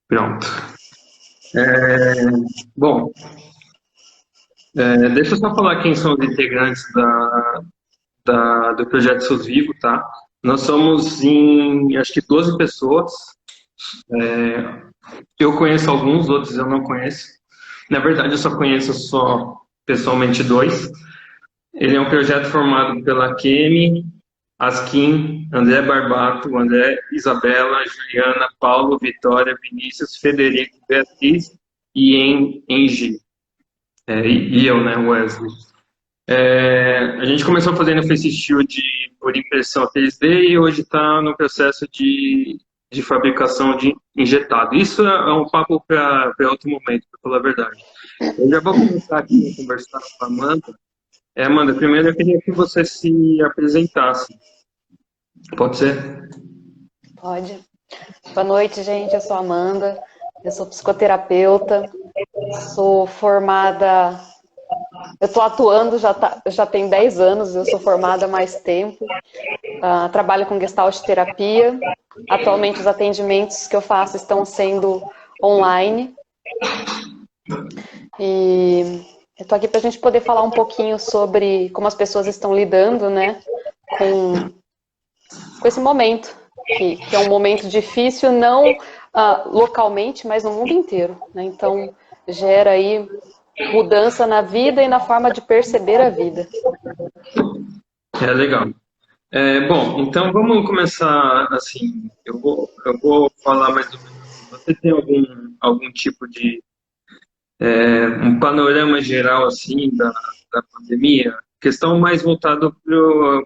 Pronto. É, bom, deixa eu só falar quem são os integrantes do Projeto SUS Vivo, tá? Nós somos acho que 12 pessoas. Eu conheço alguns, outros eu não conheço. Na verdade, eu só conheço pessoalmente dois. Ele é um projeto formado pela Kemi, Askin, André Barbato, André, Isabela, Juliana, Paulo, Vitória, Vinícius, Federico, Beatriz e Engie. E eu, né, Wesley. A gente começou fazendo Face Shield por impressão 3D e hoje está no processo de fabricação de injetado. Isso é um papo para outro momento, para falar a verdade. Eu já vou começar aqui a conversar com a Amanda. Amanda, primeiro eu queria que você se apresentasse. Pode ser? Pode. Boa noite, gente. Eu sou a Amanda, eu sou psicoterapeuta, sou formada. Eu estou atuando já tem 10 anos, eu sou formada há mais tempo. Trabalho com Gestalt terapia. Atualmente, os atendimentos que eu faço estão sendo online. E eu estou aqui para a gente poder falar um pouquinho sobre como as pessoas estão lidando, né, com esse momento, que é um momento difícil, não localmente, mas no mundo inteiro, né? Então, gera aí mudança na vida e na forma de perceber a vida. Legal. Bom, então vamos começar assim. Eu vou falar mais ou menos assim. Você tem algum tipo de um panorama geral assim da pandemia? Questão mais voltada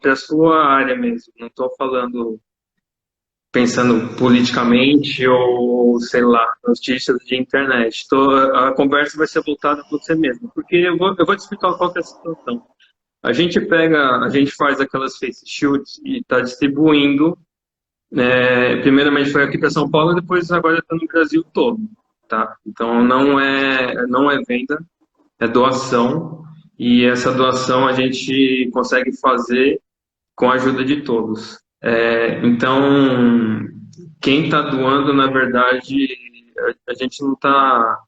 para a sua área mesmo. Não estou falando pensando politicamente ou, sei lá, notícias de internet. A conversa vai ser voltada para você mesmo, porque eu vou te explicar qual que é a situação. A gente faz aquelas face shields e está distribuindo. Primeiramente foi aqui para São Paulo, depois agora está no Brasil todo, tá? Então não é venda, é doação e essa doação a gente consegue fazer com a ajuda de todos. Então quem está doando, na verdade, a gente não está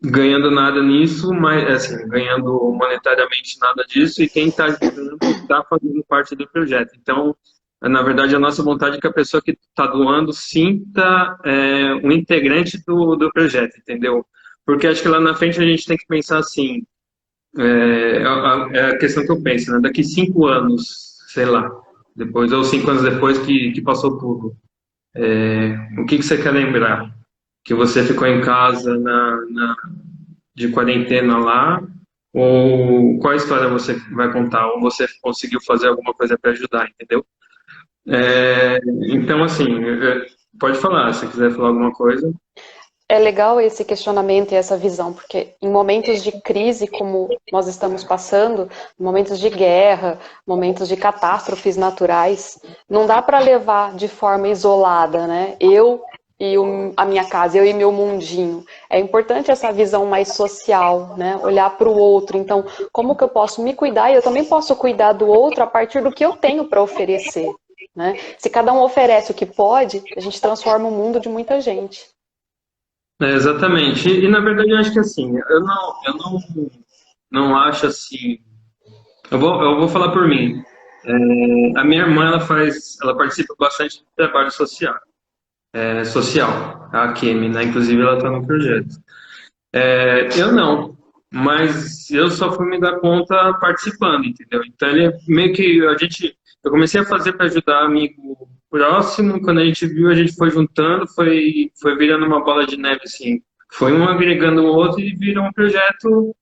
ganhando nada nisso, mas assim, ganhando monetariamente nada disso, e quem está ajudando está fazendo parte do projeto. Então, na verdade, a nossa vontade é que a pessoa que está doando sinta um integrante do projeto, entendeu? Porque acho que lá na frente a gente tem que pensar assim, é a questão que eu penso, né? Daqui 5 anos, sei lá, depois, ou 5 anos depois que passou tudo, o que você quer lembrar? Que você ficou em casa de quarentena lá, ou qual história você vai contar, ou você conseguiu fazer alguma coisa para ajudar, entendeu? Então, assim, pode falar, se quiser falar alguma coisa. É legal esse questionamento e essa visão, porque em momentos de crise como nós estamos passando, momentos de guerra, momentos de catástrofes naturais, não dá para levar de forma isolada, né? Eu e a minha casa, eu e meu mundinho. É importante essa visão mais social, né? Olhar para o outro. Então, como que eu posso me cuidar e eu também posso cuidar do outro a partir do que eu tenho para oferecer, né? Se cada um oferece o que pode, a gente transforma o mundo de muita gente. Exatamente. Na verdade, eu acho que assim, eu não acho assim. Eu vou falar por mim. A minha irmã, ela participa bastante do trabalho social, a Kemi, né? Inclusive, ela está no projeto. Eu não, mas eu só fui me dar conta participando, entendeu? Então ele meio que eu comecei a fazer para ajudar amigo próximo, quando a gente viu, a gente foi juntando, foi virando uma bola de neve, assim, foi um agregando o outro e virou um projeto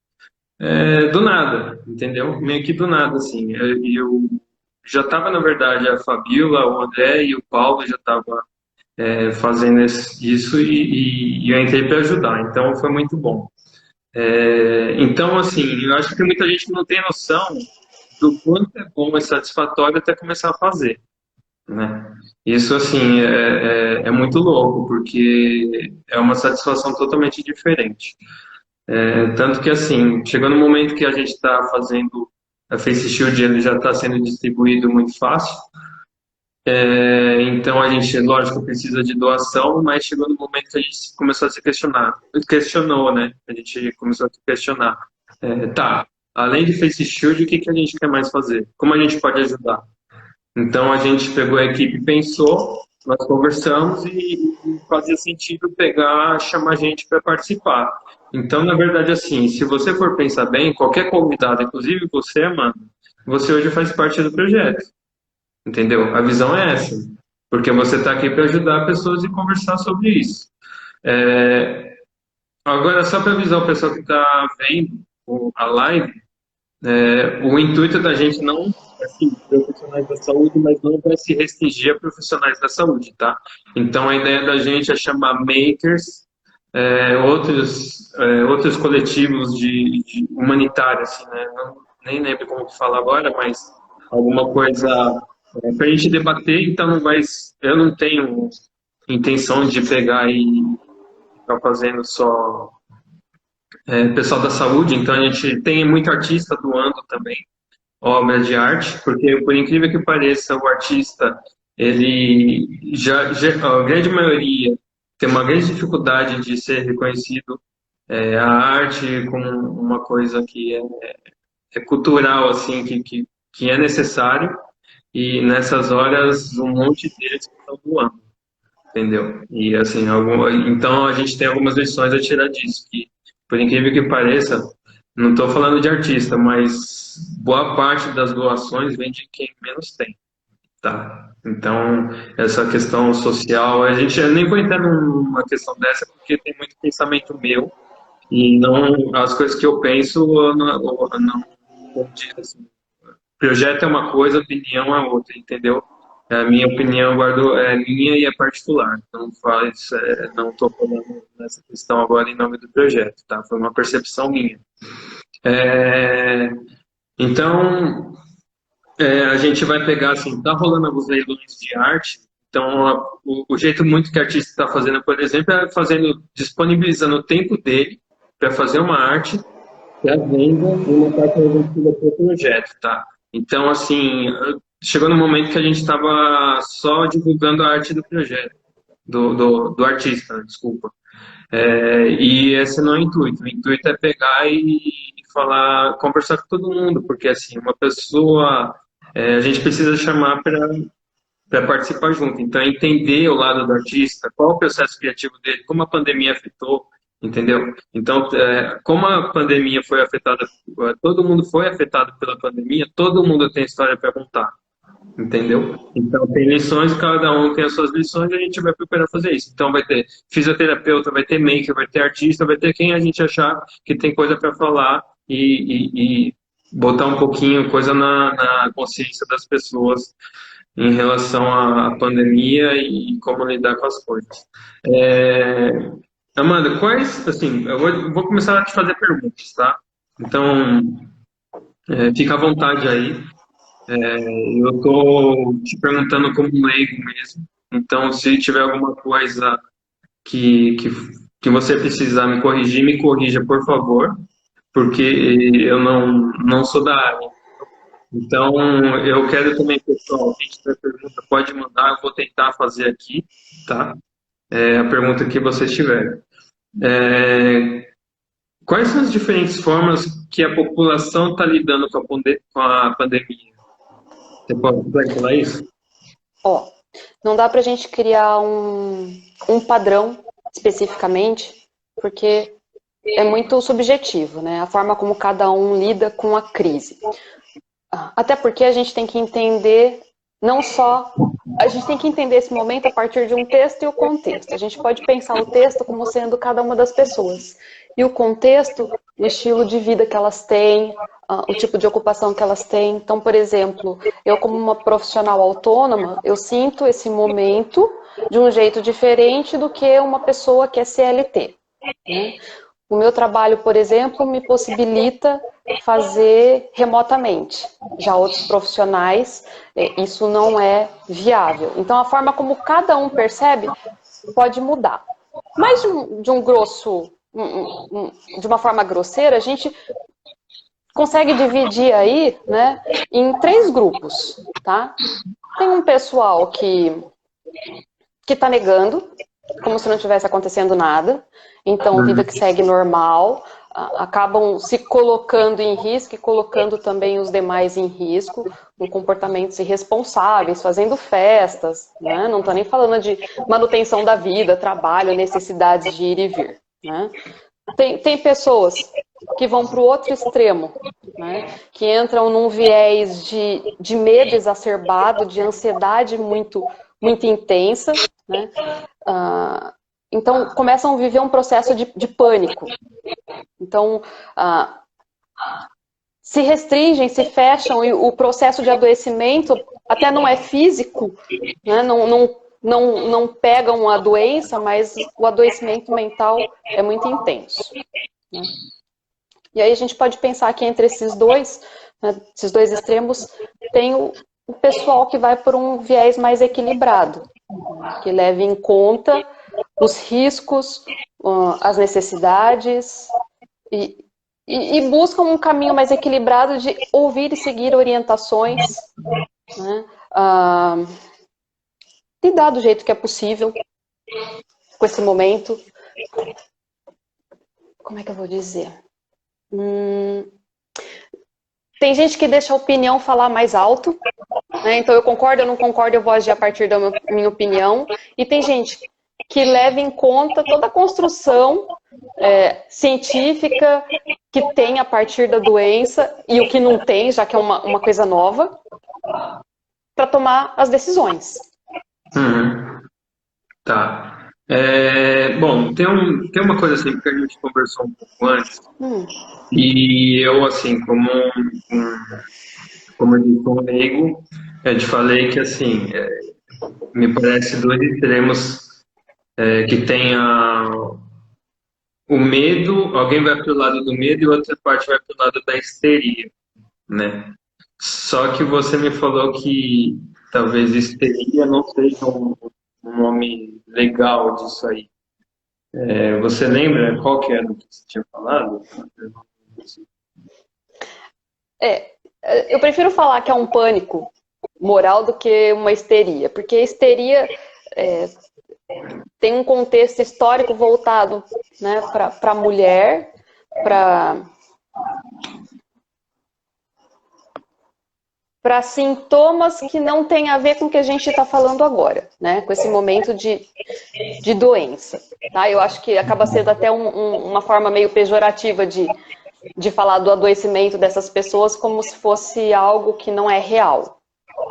do nada, entendeu? Meio que do nada, assim. Eu já estava, na verdade, a Fabiola, o André e o Paulo já estavam fazendo isso e eu entrei para ajudar, então foi muito bom. Então, assim, eu acho que tem muita gente que não tem noção do quanto é bom e satisfatório até começar a fazer, né? Isso, assim, é muito louco, porque é uma satisfação totalmente diferente. Tanto que, assim, chegando no momento que a gente está fazendo a Face Shield, ele já está sendo distribuído muito fácil. Então a gente, lógico, precisa de doação, mas chegou no momento que a gente começou a se questionar. Questionou, né? A gente começou a se questionar. Tá, além de Face Shield, o que que a gente quer mais fazer? Como a gente pode ajudar? Então a gente pegou a equipe, pensou, nós conversamos e fazia sentido pegar, chamar gente para participar. Então, na verdade, assim, se você for pensar bem, qualquer convidado, inclusive você, mano, você hoje faz parte do projeto, entendeu? A visão é essa, porque você está aqui para ajudar pessoas e conversar sobre isso. É, Agora, só para avisar o pessoal que está vendo a live, o intuito da gente não assim, profissionais da saúde, mas não vai se restringir a profissionais da saúde, tá? Então a ideia da gente é chamar makers, outros coletivos de humanitários, assim, né? Nem lembro como que fala agora, mas alguma coisa para a gente debater. Então não vai, eu não tenho intenção de pegar e ficar fazendo só pessoal da saúde. Então a gente tem muito artista doando também obras de arte, porque por incrível que pareça, o artista, ele a grande maioria tem uma grande dificuldade de ser reconhecido, a arte como uma coisa que é cultural, assim, que é necessário, e nessas horas um monte deles estão doando, entendeu? E assim, então a gente tem algumas lições a tirar disso, que por incrível que pareça, não estou falando de artista, mas boa parte das doações vem de quem menos tem, tá? Então, essa questão social, a gente eu nem vou entrar numa questão dessa, porque tem muito pensamento meu, e não as coisas que eu penso, eu não condiz, assim. Projeto é uma coisa, opinião é outra, entendeu? A minha opinião é minha e é particular. Não estou falando nessa questão agora em nome do projeto, tá? Foi uma percepção minha. É, então, a gente vai pegar, assim, tá rolando alguns leilões de arte, então o jeito muito que o artista está fazendo, por exemplo, é disponibilizando o tempo dele para fazer uma arte para venda e uma parte revertida para o projeto, tá? Então, assim, chegou no momento que a gente estava só divulgando a arte do projeto, do artista, desculpa. E esse não é o intuito. O intuito é pegar e falar, conversar com todo mundo, porque assim, uma pessoa a gente precisa chamar para participar junto. Então, é entender o lado do artista, qual o processo criativo dele, como a pandemia afetou, entendeu? Então, como a pandemia foi afetada, todo mundo foi afetado pela pandemia, todo mundo tem história para contar. Entendeu? Então, tem lições, cada um tem as suas lições e a gente vai procurar fazer isso. Então, vai ter fisioterapeuta, vai ter maker, vai ter artista, vai ter quem a gente achar que tem coisa para falar e botar um pouquinho coisa na consciência das pessoas em relação à pandemia e como lidar com as coisas. É, Amanda, assim, eu vou começar a te fazer perguntas, tá? Então, fica à vontade aí. Eu estou te perguntando como um leigo mesmo. Então, se tiver alguma coisa que, que, que você precisar me corrija, por favor, porque eu não sou da área. Então, eu quero também, pessoal, quem tiver pergunta, pode mandar, eu vou tentar fazer aqui, tá? A pergunta que vocês tiverem. É, Quais são as diferentes formas que a população está lidando com a pandemia? Você pode falar isso? Ó, não dá para a gente criar um padrão especificamente, porque é muito subjetivo, né? A forma como cada um lida com a crise. Até porque a gente tem que entender, não só. A gente tem que entender esse momento a partir de um texto e o contexto. A gente pode pensar o texto como sendo cada uma das pessoas. E o contexto, o estilo de vida que elas têm, o tipo de ocupação que elas têm. Então, por exemplo, eu como uma profissional autônoma, eu sinto esse momento de um jeito diferente do que uma pessoa que é CLT. Né? O meu trabalho, por exemplo, me possibilita fazer remotamente. Já outros profissionais, isso não é viável. Então, a forma como cada um percebe pode mudar. Mas de uma forma grosseira, a gente consegue dividir aí, né, em 3 grupos, tá? Tem um pessoal que está negando, como se não tivesse acontecendo nada, então vida que segue normal, acabam se colocando em risco e colocando também os demais em risco, com comportamentos irresponsáveis, fazendo festas, né? Não estou nem falando de manutenção da vida, trabalho, necessidades de ir e vir, né? Tem pessoas que vão para o outro extremo, né? Que entram num viés de medo exacerbado, de ansiedade muito intensa, né? Então começam a viver um processo de pânico. Então, se restringem, se fecham, e o processo de adoecimento até não é físico, né? Não pegam a doença, mas o adoecimento mental é muito intenso, né? E aí a gente pode pensar que entre esses dois, né, esses dois extremos, tem o pessoal que vai por um viés mais equilibrado, que leve em conta os riscos, as necessidades e buscam um caminho mais equilibrado de ouvir e seguir orientações, né? Lidar do jeito que é possível com esse momento. Como é que eu vou dizer? Tem gente que deixa a opinião falar mais alto, né? Então eu concordo, eu não concordo, eu vou agir a partir da minha opinião. E tem gente que leva em conta toda a construção científica que tem a partir da doença e o que não tem, já que é uma coisa nova, para tomar as decisões. Tá. Bom, tem uma coisa assim que a gente conversou um pouco antes, e eu, assim, como eu disse, como leigo, eu te falei que, assim, me parece dois extremos que tem o medo, alguém vai para o lado do medo e outra parte vai para o lado da histeria, né? Só que você me falou que talvez histeria não seja um nome legal disso aí. Você lembra qual que era o que você tinha falado? Eu prefiro falar que é um pânico moral do que uma histeria, porque a histeria tem um contexto histórico voltado, né, para a mulher, para sintomas que não tem a ver com o que a gente está falando agora, né, com esse momento de doença. Tá? Eu acho que acaba sendo até uma forma meio pejorativa de falar do adoecimento dessas pessoas como se fosse algo que não é real,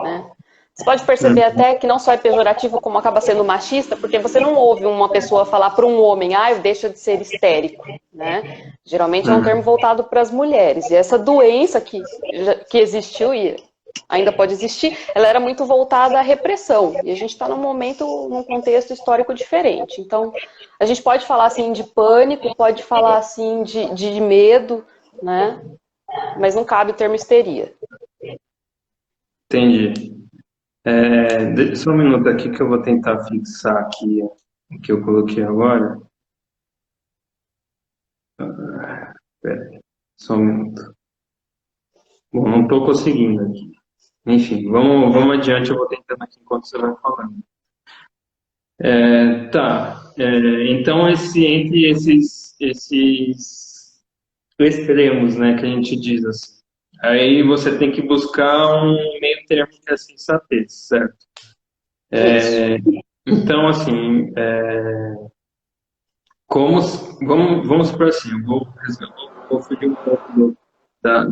né? Você pode perceber até que não só é pejorativo, como acaba sendo machista, porque você não ouve uma pessoa falar para um homem, deixa de ser histérico, né? Geralmente é um termo voltado para as mulheres. E essa doença que existiu e ainda pode existir, ela era muito voltada à repressão. E a gente está num contexto histórico diferente. Então, a gente pode falar assim de pânico, pode falar assim de medo, né? Mas não cabe o termo histeria. Entendi. Só um minuto aqui que eu vou tentar fixar aqui o que eu coloquei agora. Espera, só um minuto. Bom, não estou conseguindo aqui. Enfim, vamos adiante, eu vou tentando aqui enquanto você vai falando. Tá. Então, entre esses extremos, né, que a gente diz assim, aí você tem que buscar um meio termo que é a sensatez, certo? Então, assim, vamos por assim, eu vou fugir um pouco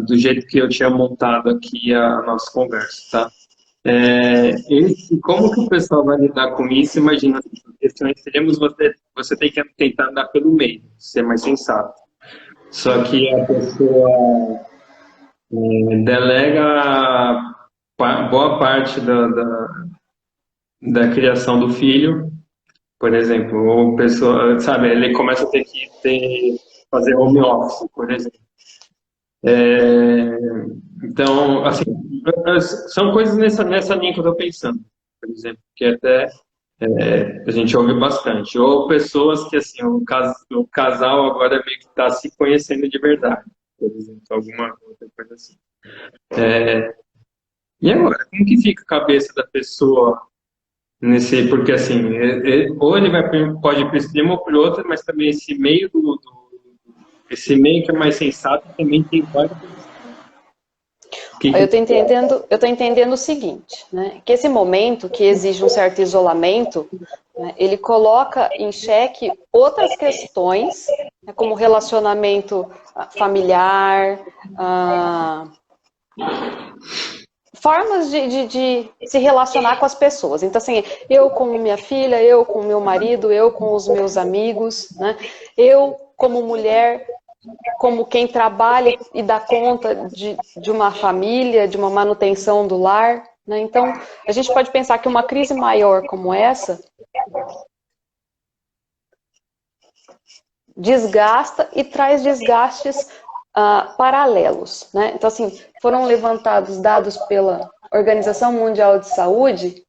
do jeito que eu tinha montado aqui a nossa conversa, tá? Como que o pessoal vai lidar com isso? Imagina, questões extremos, você tem que tentar andar pelo meio, ser mais sensato. Só que a pessoa delega boa parte da criação do filho, por exemplo, ou pessoa, sabe, ele começa a ter que fazer home office, por exemplo. Então, assim, são coisas nessa linha que eu estou pensando, por exemplo, que até a gente ouve bastante. Ou pessoas que, assim, o casal agora meio que está se conhecendo de verdade, por exemplo, alguma outra coisa assim. E agora, como que fica a cabeça da pessoa nesse, porque assim, ou ele pode ir para o extremo ou para o outro, mas também esse meio que é mais sensato também tem vários extremos. Eu estou entendendo o seguinte, né? Que esse momento que exige um certo isolamento, né, ele coloca em xeque outras questões, né, como relacionamento familiar, formas de se relacionar com as pessoas. Então, assim, eu com minha filha, eu com meu marido, eu com os meus amigos, né? Eu como mulher, como quem trabalha e dá conta de uma família, de uma manutenção do lar, né? Então, a gente pode pensar que uma crise maior como essa desgasta e traz desgastes paralelos, né? Então, assim, foram levantados dados pela Organização Mundial de Saúde,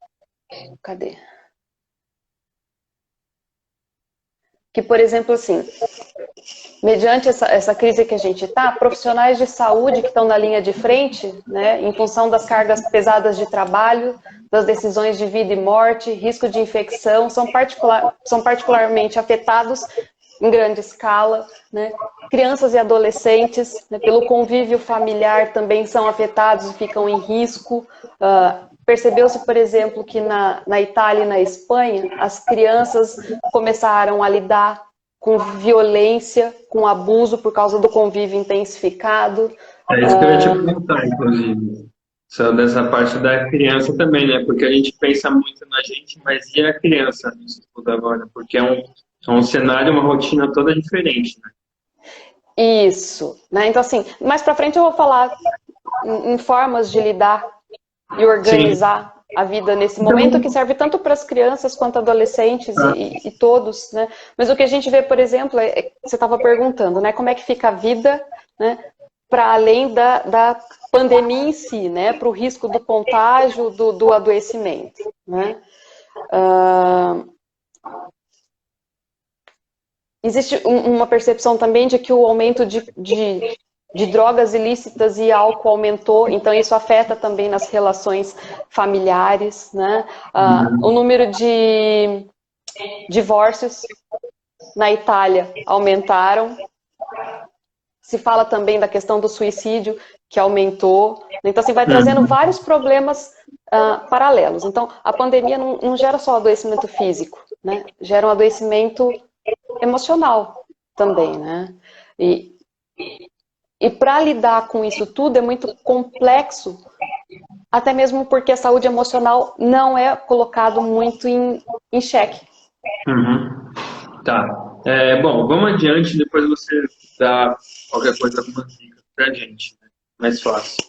cadê? Que, por exemplo, assim, mediante essa crise que a gente está, profissionais de saúde que estão na linha de frente, né, em função das cargas pesadas de trabalho, das decisões de vida e morte, risco de infecção, são particularmente afetados em grande escala, né? Crianças e adolescentes, né, pelo convívio familiar, também são afetados e ficam em risco. Percebeu-se, por exemplo, que na Itália e na Espanha, as crianças começaram a lidar com violência, com abuso por causa do convívio intensificado. É isso que eu ia te perguntar, inclusive. Só dessa parte da criança também, né? Porque a gente pensa muito na gente, mas e a criança nisso tudo agora? Porque é um cenário, uma rotina toda diferente, né? Isso, né? Então, assim, mais pra frente eu vou falar em formas de lidar e Sim. organizar a vida nesse momento, Então, que serve tanto para as crianças quanto adolescentes e todos, né? Mas o que a gente vê, por exemplo, você estava perguntando, né? Como é que fica a vida, né? Para além da pandemia em si, né? Para o risco do contágio, do adoecimento, né? Existe uma percepção também de que o aumento de drogas ilícitas e álcool aumentou, então isso afeta também nas relações familiares, né? O número de divórcios na Itália aumentaram. Se fala também da questão do suicídio, que aumentou. Então, assim, vai trazendo vários problemas paralelos. Então, a pandemia não gera só adoecimento físico, né? Gera um adoecimento emocional também, né? E para lidar com isso tudo é muito complexo, até mesmo porque a saúde emocional não é colocado muito em xeque. uhum. Tá. Bom, vamos adiante, depois você dá qualquer coisa, algumas dicas pra gente, né? Mais fácil.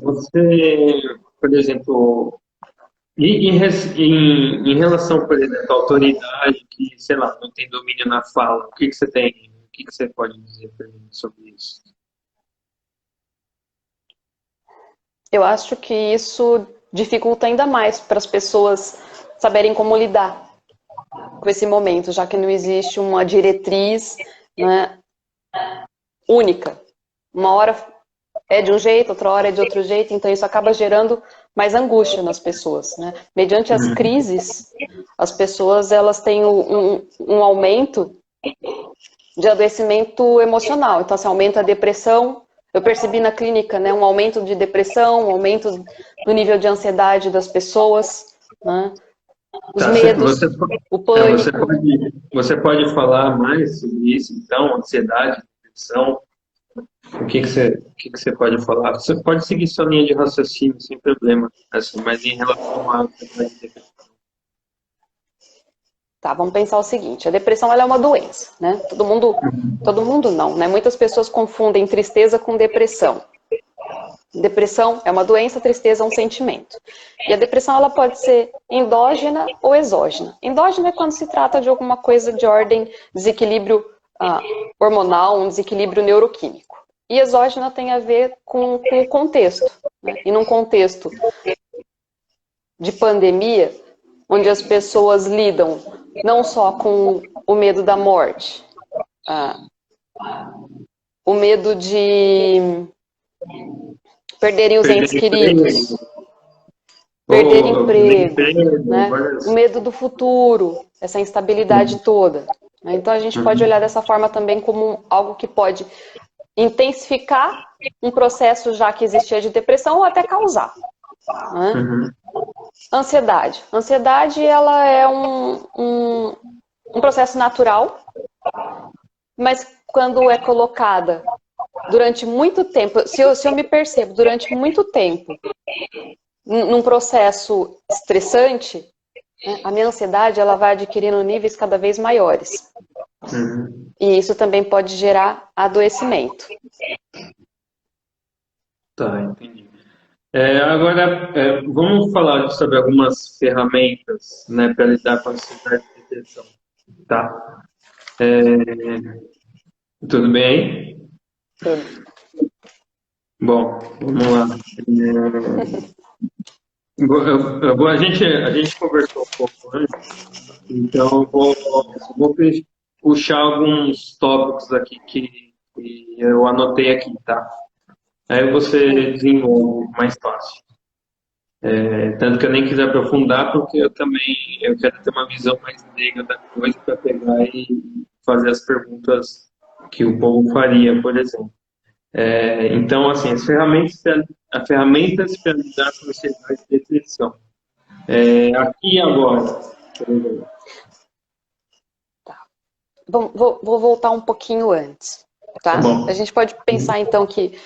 Você, por exemplo, em relação, por exemplo, à autoridade que, sei lá, não tem domínio na fala, o que que você tem, o que que você pode dizer pra mim sobre isso? Eu acho que isso dificulta ainda mais para as pessoas saberem como lidar com esse momento, já que não existe uma diretriz, né, única. Uma hora é de um jeito, outra hora é de outro jeito, então isso acaba gerando mais angústia nas pessoas, né? Mediante as crises, as pessoas elas têm um aumento de adoecimento emocional, então assim, aumenta a depressão. Eu percebi na clínica, né, um aumento de depressão, um aumento do nível de ansiedade das pessoas, né? Os Tá, medos, o pânico. você pode falar mais sobre isso, então, ansiedade, depressão, o que que você pode falar? Você pode seguir sua linha de raciocínio sem problema, assim, mas em relação à ansiedade e depressão. Tá, vamos pensar o seguinte, a depressão ela é uma doença, né? Todo mundo não, né? Muitas pessoas confundem tristeza com depressão. Depressão é uma doença, tristeza é um sentimento. E a depressão ela pode ser endógena ou exógena. Endógena é quando se trata de alguma coisa de ordem desequilíbrio hormonal, um desequilíbrio neuroquímico. E exógena tem a ver com o contexto, né? E num contexto de pandemia, onde as pessoas lidam não só com o medo da morte, o medo perderem os entes Perder queridos, emprego, perder ou perder emprego, emprego, né? O medo do futuro, essa instabilidade toda. Né? Então a gente pode olhar dessa forma também como algo que pode intensificar um processo já que existia de depressão ou até causar. Né? Uhum. Ansiedade. Ansiedade, ela é um processo natural, mas quando é colocada durante muito tempo, se eu me percebo durante muito tempo num processo estressante, né, a minha ansiedade ela vai adquirindo níveis cada vez maiores. Uhum. E isso também pode gerar adoecimento. Tá, entendi. Agora, vamos falar sobre algumas ferramentas, né, para lidar com a ansiedade e depressão, tá? Tudo bem? Tudo. Bom, vamos lá. A gente conversou um pouco antes, então eu vou puxar alguns tópicos aqui que eu anotei aqui, tá? Aí você desenvolve mais fácil. Tanto que eu nem quis aprofundar, porque eu quero ter uma visão mais leiga da coisa para pegar e fazer as perguntas que o povo faria, por exemplo. Então, assim, as ferramentas para lidar com ansiedade e depressão. Aqui e agora, por exemplo. Bom, vou voltar um pouquinho antes, Tá tá? A bom? gente pode pensar então que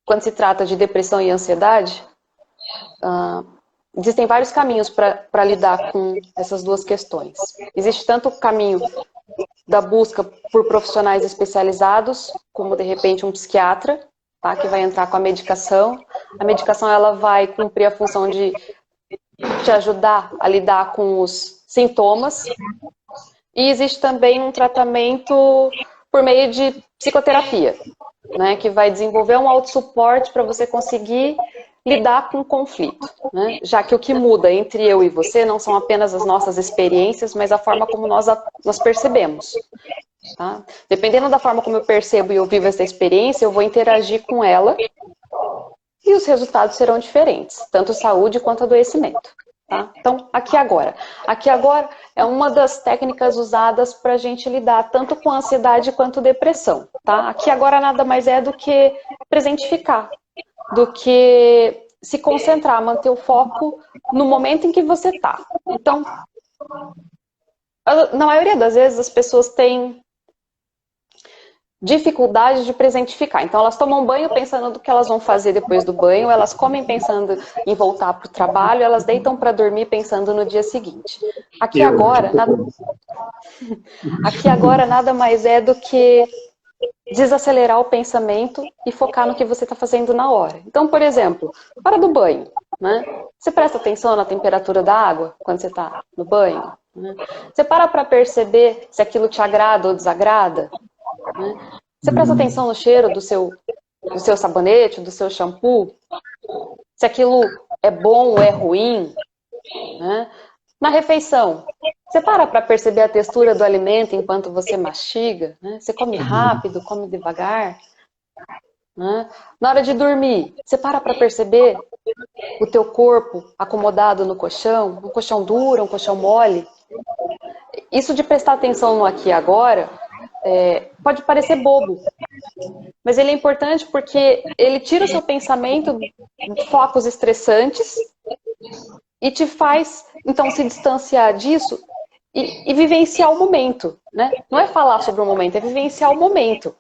quando se trata de depressão e ansiedade, existem vários caminhos para lidar com essas duas questões. Existe tanto o caminho da busca por profissionais especializados, como de repente um psiquiatra, tá, que vai entrar com a medicação. A medicação ela vai cumprir a função de te ajudar a lidar com os sintomas. E existe também um tratamento por meio de psicoterapia, né, que vai desenvolver um autossuporte para você conseguir lidar com o conflito, né? Já que o que muda entre eu e você não são apenas as nossas experiências, mas a forma como nós percebemos. Tá? Dependendo da forma como eu percebo e eu vivo essa experiência, eu vou interagir com ela e os resultados serão diferentes, tanto saúde quanto adoecimento. Tá? Então, aqui agora. Aqui agora é uma das técnicas usadas para a gente lidar tanto com ansiedade quanto depressão. Tá? Aqui agora nada mais é do que presentificar, do que se concentrar, manter o foco no momento em que você está. Então, na maioria das vezes as pessoas têm dificuldade de presentificar. Então, elas tomam banho pensando no que elas vão fazer depois do banho, elas comem pensando em voltar para o trabalho, elas deitam para dormir pensando no dia seguinte. Aqui agora, nada mais é do que desacelerar o pensamento e focar no que você está fazendo na hora. Então, por exemplo, hora do banho, né? Você presta atenção na temperatura da água quando você está no banho? Né? Você para perceber se aquilo te agrada ou desagrada? Né? Você presta atenção no cheiro do seu sabonete, do seu shampoo? Se aquilo é bom ou é ruim? Né? Na refeição, você para perceber a textura do alimento enquanto você mastiga? Né? Você come rápido, come devagar? Né? Na hora de dormir, você para perceber o teu corpo acomodado no colchão? Um colchão duro, um colchão mole? Isso de prestar atenção no aqui e agora pode parecer bobo, mas ele é importante porque ele tira o seu pensamento de focos estressantes e te faz, então, se distanciar disso e vivenciar o momento, né? Não é falar sobre o momento, é vivenciar o momento.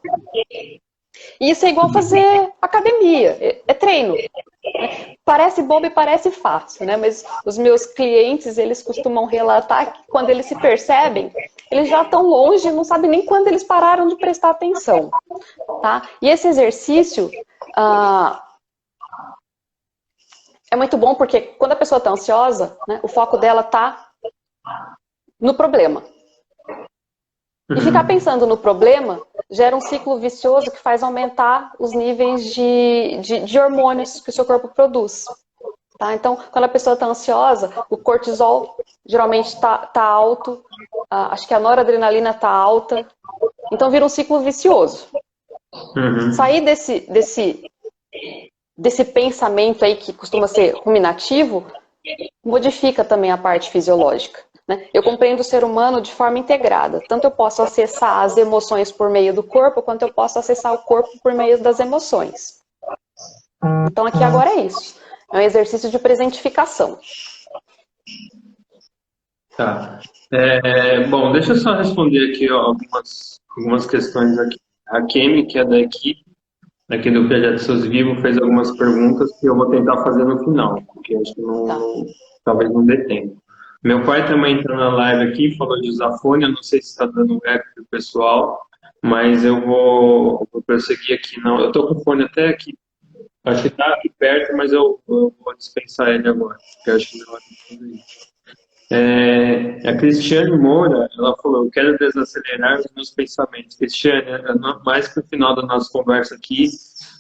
E isso é igual fazer academia, é treino. Parece bobo e parece fácil, né? Mas os meus clientes, eles costumam relatar que quando eles se percebem, eles já estão longe, não sabem nem quando eles pararam de prestar atenção, tá? E esse exercício é muito bom porque quando a pessoa está ansiosa, né, o foco dela está no problema. E ficar pensando no problema gera um ciclo vicioso que faz aumentar os níveis de hormônios que o seu corpo produz. Tá? Então, quando a pessoa está ansiosa, o cortisol geralmente está alto, acho que a noradrenalina está alta, então vira um ciclo vicioso. Sair desse pensamento aí que costuma ser ruminativo, modifica também a parte fisiológica, né? Eu compreendo o ser humano de forma integrada. Tanto eu posso acessar as emoções por meio do corpo, quanto eu posso acessar o corpo por meio das emoções. Então aqui agora é isso. É um exercício de presentificação. Tá. Bom, deixa eu só responder aqui ó, algumas questões aqui. A Kemi, que é da equipe, aqui do Projeto Seus Vivos, fez algumas perguntas que eu vou tentar fazer no final, porque acho que talvez não dê tempo. Meu pai também entrou na live aqui, falou de usar fone, eu não sei se está dando eco pro pessoal, mas eu vou prosseguir aqui. Não, eu estou com o fone até aqui, acho que está aqui perto, mas eu vou dispensar ele agora, porque eu acho que não é hora de fazer isso. A Cristiane Moura, ela falou, eu quero desacelerar os meus pensamentos. Cristiane, mais que no final da nossa conversa aqui,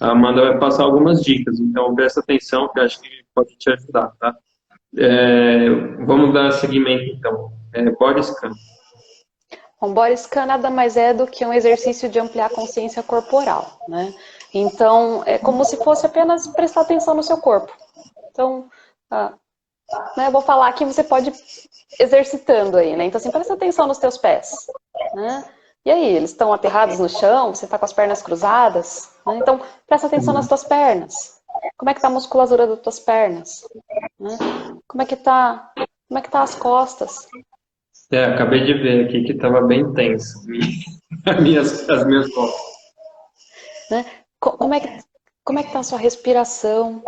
a Amanda vai passar algumas dicas, então presta atenção que eu acho que pode te ajudar, tá? Vamos dar seguimento então. Body scan. Um body scan nada mais é do que um exercício de ampliar a consciência corporal, né? Então, é como se fosse apenas prestar atenção no seu corpo. Então, né, eu vou falar aqui, você pode ir exercitando aí, né? Então, assim, presta atenção nos teus pés, né? E aí, eles estão aterrados no chão? Você está com as pernas cruzadas? Né? Então, presta atenção nas tuas pernas. Como é que tá a musculatura das tuas pernas? Né? Como é que tá as costas? Acabei de ver aqui que estava bem tenso as minhas costas. Né? Como é que tá a sua respiração?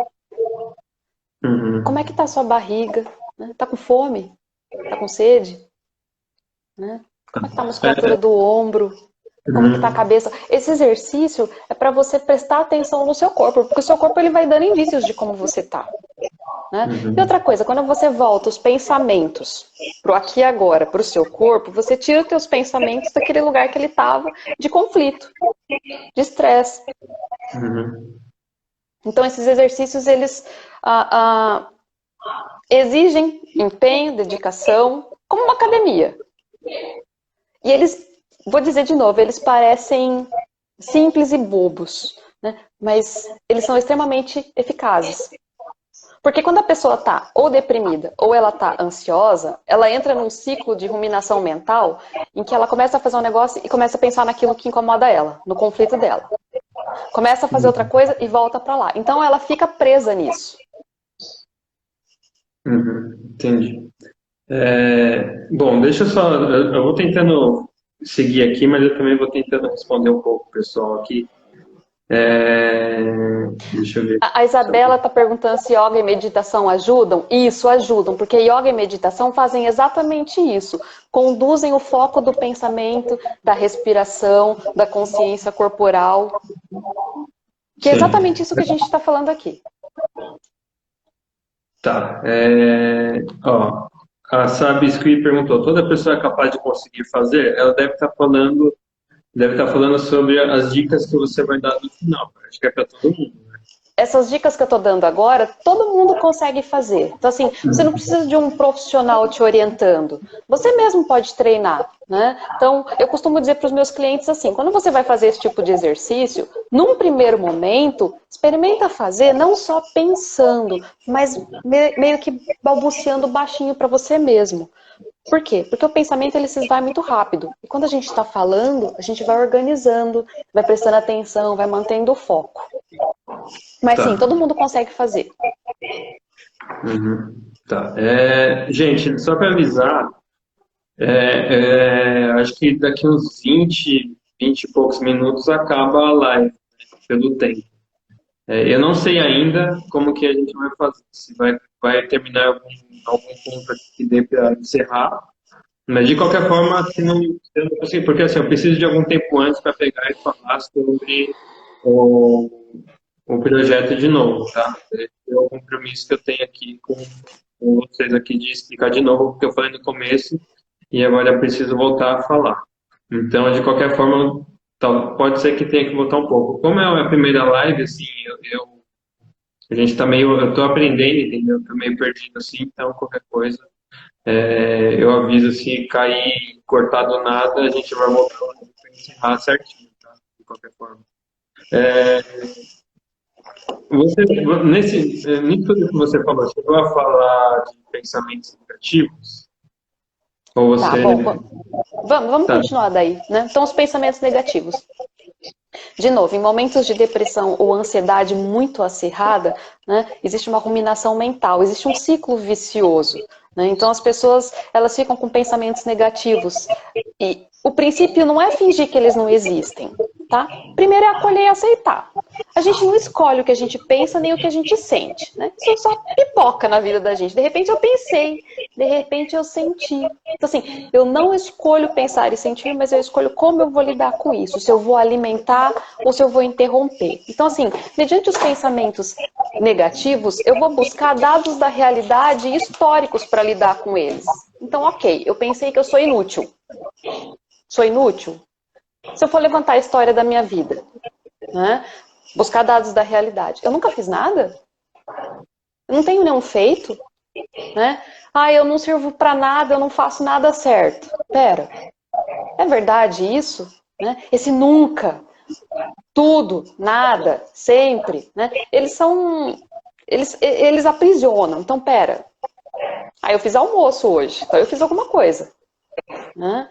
Uhum. Como é que tá a sua barriga? Né? Tá com fome? Tá com sede? Né? Como é que tá a musculatura do ombro? Como é que tá a cabeça? Esse exercício é para você prestar atenção no seu corpo, porque o seu corpo ele vai dando indícios de como você tá. Né? E outra coisa, quando você volta os pensamentos pro aqui e agora, pro seu corpo, você tira os teus pensamentos daquele lugar que ele estava de conflito, de estresse. Então esses exercícios, eles exigem empenho, dedicação, como uma academia. E eles, vou dizer de novo, eles parecem simples e bobos, né? Mas eles são extremamente eficazes. Porque quando a pessoa está ou deprimida ou ela está ansiosa, ela entra num ciclo de ruminação mental em que ela começa a fazer um negócio e começa a pensar naquilo que incomoda ela, no conflito dela. Começa a fazer outra coisa e volta para lá. Então ela fica presa nisso. Entendi. Bom, deixa eu só. Eu vou tentando seguir aqui, mas eu também vou tentando responder um pouco o pessoal aqui. Deixa eu ver. A Isabela está perguntando se yoga e meditação ajudam. Isso, ajudam, porque yoga e meditação fazem exatamente isso. Conduzem o foco do pensamento, da respiração, da consciência corporal. Que é exatamente isso que a gente está falando aqui. Tá. A Sabi Squee perguntou: toda pessoa é capaz de conseguir fazer? Ela deve estar falando sobre as dicas que você vai dar no final. Acho que é para todo mundo, né? Essas dicas que eu estou dando agora, todo mundo consegue fazer. Então, assim, você não precisa de um profissional te orientando. Você mesmo pode treinar, né? Então, eu costumo dizer para os meus clientes assim, quando você vai fazer esse tipo de exercício, num primeiro momento, experimenta fazer não só pensando, mas meio que balbuciando baixinho para você mesmo. Por quê? Porque o pensamento ele se esvai muito rápido. E quando a gente está falando, a gente vai organizando, vai prestando atenção, vai mantendo o foco. Mas sim, todo mundo consegue fazer. Tá. Gente, só para avisar, acho que daqui uns 20 e poucos minutos acaba a live, pelo tempo. Eu não sei ainda como que a gente vai fazer, se vai terminar algum ponto aqui que dê para encerrar, mas de qualquer forma, se não consigo, porque assim, eu preciso de algum tempo antes para pegar e falar sobre o projeto de novo, tá? É o compromisso que eu tenho aqui com vocês aqui de explicar de novo o que eu falei no começo e agora eu preciso voltar a falar. Então, de qualquer forma, pode ser que tenha que voltar um pouco. Como é a primeira live, assim, a gente tá eu tô aprendendo, entendeu? Eu tô meio perdido assim, então qualquer coisa, eu aviso se cair, cortar do nada, a gente vai voltar para encerrar certinho, tá? De qualquer forma. Nisso que você falou, chegou a falar de pensamentos negativos? Ou Tá, você... bom, vamos Tá. continuar daí, né? Então, os pensamentos negativos. De novo, em momentos de depressão ou ansiedade muito acirrada, né, existe uma ruminação mental, existe um ciclo vicioso. Né? Então, as pessoas elas ficam com pensamentos negativos. E o princípio não é fingir que eles não existem. Tá? Primeiro é acolher e aceitar. A gente não escolhe o que a gente pensa nem o que a gente sente. Né? Isso só pipoca na vida da gente. De repente eu pensei, de repente eu senti. Então, assim, eu não escolho pensar e sentir, mas eu escolho como eu vou lidar com isso. Se eu vou alimentar ou se eu vou interromper. Então, assim, mediante os pensamentos negativos, eu vou buscar dados da realidade históricos para lidar com eles. Então, ok, eu pensei que eu sou inútil. Sou inútil? Se eu for levantar a história da minha vida, né? Buscar dados da realidade. Eu nunca fiz nada? Eu não tenho nenhum feito? Né? Ah, eu não sirvo para nada, eu não faço nada certo. Pera, é verdade isso? Né? Esse nunca, tudo, nada, sempre, né? Eles aprisionam. Então, pera. Aí eu fiz almoço hoje, então eu fiz alguma coisa. Né?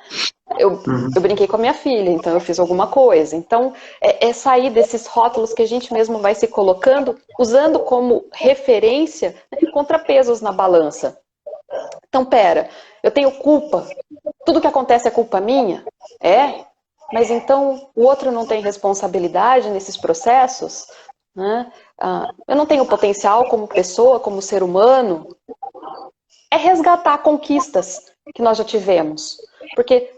Eu brinquei com a minha filha, então eu fiz alguma coisa. Então, é sair desses rótulos que a gente mesmo vai se colocando, usando como referência, né, contrapesos na balança. Então, pera, eu tenho culpa? Tudo que acontece é culpa minha? É? Mas então o outro não tem responsabilidade nesses processos? Né? Eu não tenho potencial como pessoa, como ser humano? É resgatar conquistas que nós já tivemos. Porque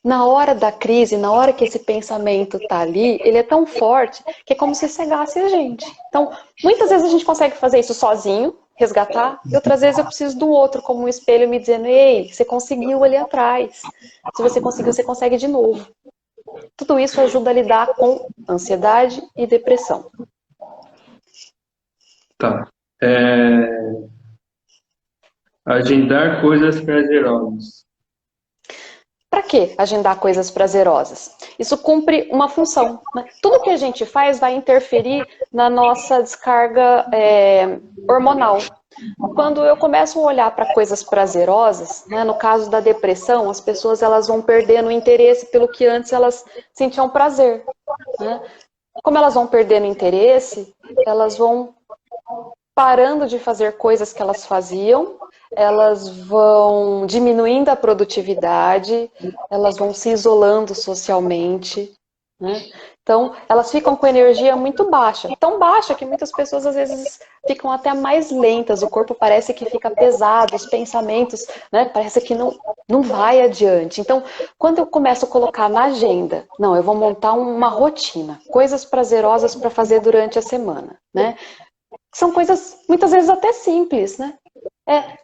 na hora da crise, na hora que esse pensamento está ali, ele é tão forte que é como se cegasse a gente. Então, muitas vezes a gente consegue fazer isso sozinho, resgatar, e outras vezes eu preciso do outro como um espelho me dizendo: ei, você conseguiu ali atrás. Se você conseguiu, você consegue de novo. Tudo isso ajuda a lidar com ansiedade e depressão. Tá. Agendar coisas prazerosas. Para que agendar coisas prazerosas? Isso cumpre uma função. Né? Tudo que a gente faz vai interferir na nossa descarga hormonal. Quando eu começo a olhar para coisas prazerosas, né, no caso da depressão, as pessoas elas vão perdendo o interesse pelo que antes elas sentiam prazer. Né? Como elas vão perdendo interesse, elas vão parando de fazer coisas que elas faziam, elas vão diminuindo a produtividade, elas vão se isolando socialmente, né? Então, elas ficam com energia muito baixa, tão baixa que muitas pessoas às vezes ficam até mais lentas, o corpo parece que fica pesado, os pensamentos, né, parece que não vai adiante. Então, quando eu começo a colocar na agenda, não, eu vou montar uma rotina, coisas prazerosas para fazer durante a semana, né? São coisas muitas vezes até simples, né?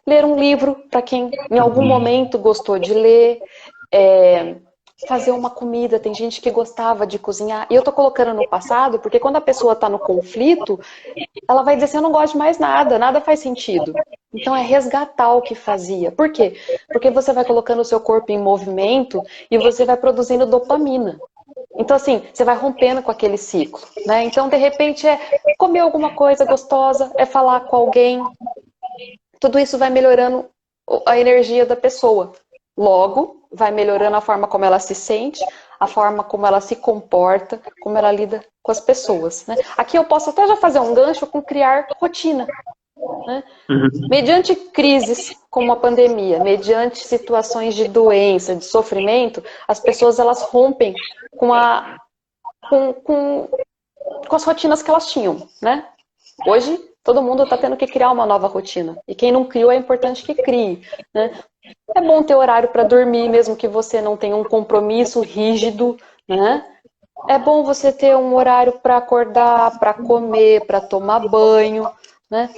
Ler um livro para quem em algum momento gostou de ler, fazer uma comida, tem gente que gostava de cozinhar, e eu tô colocando no passado, porque quando a pessoa tá no conflito, ela vai dizer assim, eu não gosto de mais nada, nada faz sentido. Então é resgatar o que fazia. Por quê? Porque você vai colocando o seu corpo em movimento e você vai produzindo dopamina. Então, assim, você vai rompendo com aquele ciclo, né? Então, de repente, é comer alguma coisa gostosa, é falar com alguém. Tudo isso vai melhorando a energia da pessoa. Logo, vai melhorando a forma como ela se sente, a forma como ela se comporta, como ela lida com as pessoas. Né? Aqui eu posso até já fazer um gancho com criar rotina. Né? Mediante crises como a pandemia, mediante situações de doença, de sofrimento, as pessoas elas rompem com as rotinas que elas tinham, né? Hoje, todo mundo está tendo que criar uma nova rotina. E quem não criou, é importante que crie. Né? É bom ter horário para dormir, mesmo que você não tenha um compromisso rígido. Né? É bom você ter um horário para acordar, para comer, para tomar banho. Né?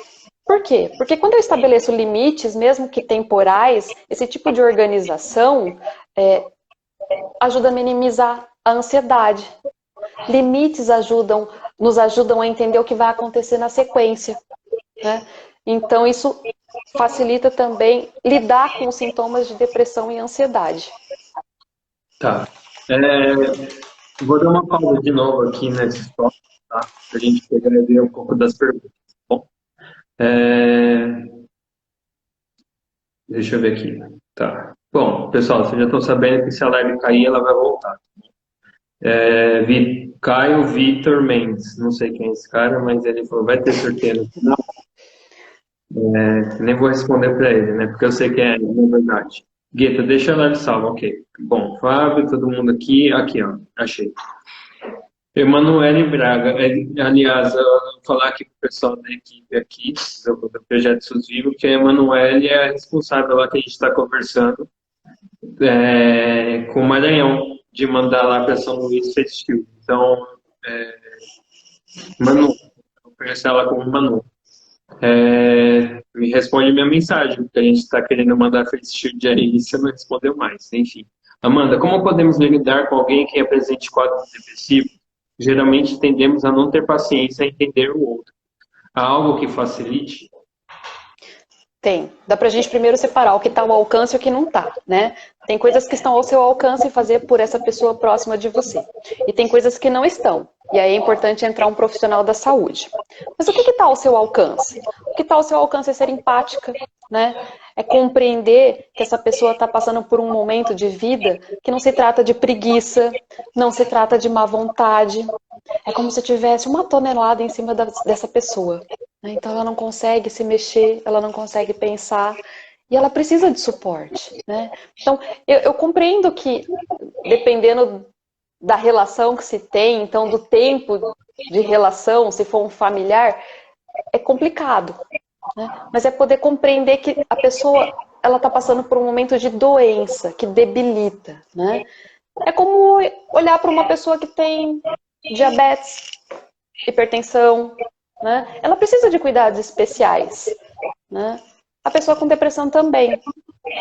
Por quê? Porque quando eu estabeleço limites, mesmo que temporais, esse tipo de organização ajuda a minimizar a ansiedade. Limites nos ajudam a entender o que vai acontecer na sequência. Né? Então, isso facilita também lidar com os sintomas de depressão e ansiedade. Tá. Vou dar uma pausa de novo aqui nesse tópico, tá? Para a gente pegar e ver um pouco das perguntas. Bom, deixa eu ver aqui. Tá. Bom, pessoal, vocês já estão sabendo que se a live cair, ela vai voltar. Caio Vitor Mendes, não sei quem é esse cara, mas ele falou, vai ter sorteio no final? Nem vou responder para ele, né? Porque eu sei que é, na verdade. Gueta, deixa a live salva, ok. Bom, Fábio, todo mundo aqui. Aqui, ó, achei. Emanuele Braga, aliás, eu vou falar aqui para o pessoal da equipe aqui, do Projeto SUS Vivo, que a Emanuele é a responsável lá que a gente está conversando com o Maranhão, de mandar lá para São Luís Festil. Então, Manu, eu conheço ela como Manu. Me responde minha mensagem, porque a gente está querendo mandar Face Shield aí e você não respondeu mais. Enfim. Amanda, como podemos lidar com alguém que apresente quadro depressivo? Geralmente tendemos a não ter paciência em entender o outro. Há algo que facilite? Tem. Dá pra gente primeiro separar o que está ao alcance e o que não está, né? Tem coisas que estão ao seu alcance e fazer por essa pessoa próxima de você. E tem coisas que não estão. E aí é importante entrar um profissional da saúde. Mas o que está ao seu alcance? O que está ao seu alcance é ser empática, né? É compreender que essa pessoa está passando por um momento de vida que não se trata de preguiça, não se trata de má vontade. É como se tivesse uma tonelada em cima dessa pessoa. Então ela não consegue se mexer, ela não consegue pensar e ela precisa de suporte, né? Então eu compreendo que dependendo da relação que se tem, então do tempo de relação, se for um familiar, é complicado, né? Mas é poder compreender que a pessoa ela está passando por um momento de doença que debilita, né? É como olhar para uma pessoa que tem diabetes, hipertensão, né? Ela precisa de cuidados especiais, né? A pessoa com depressão também,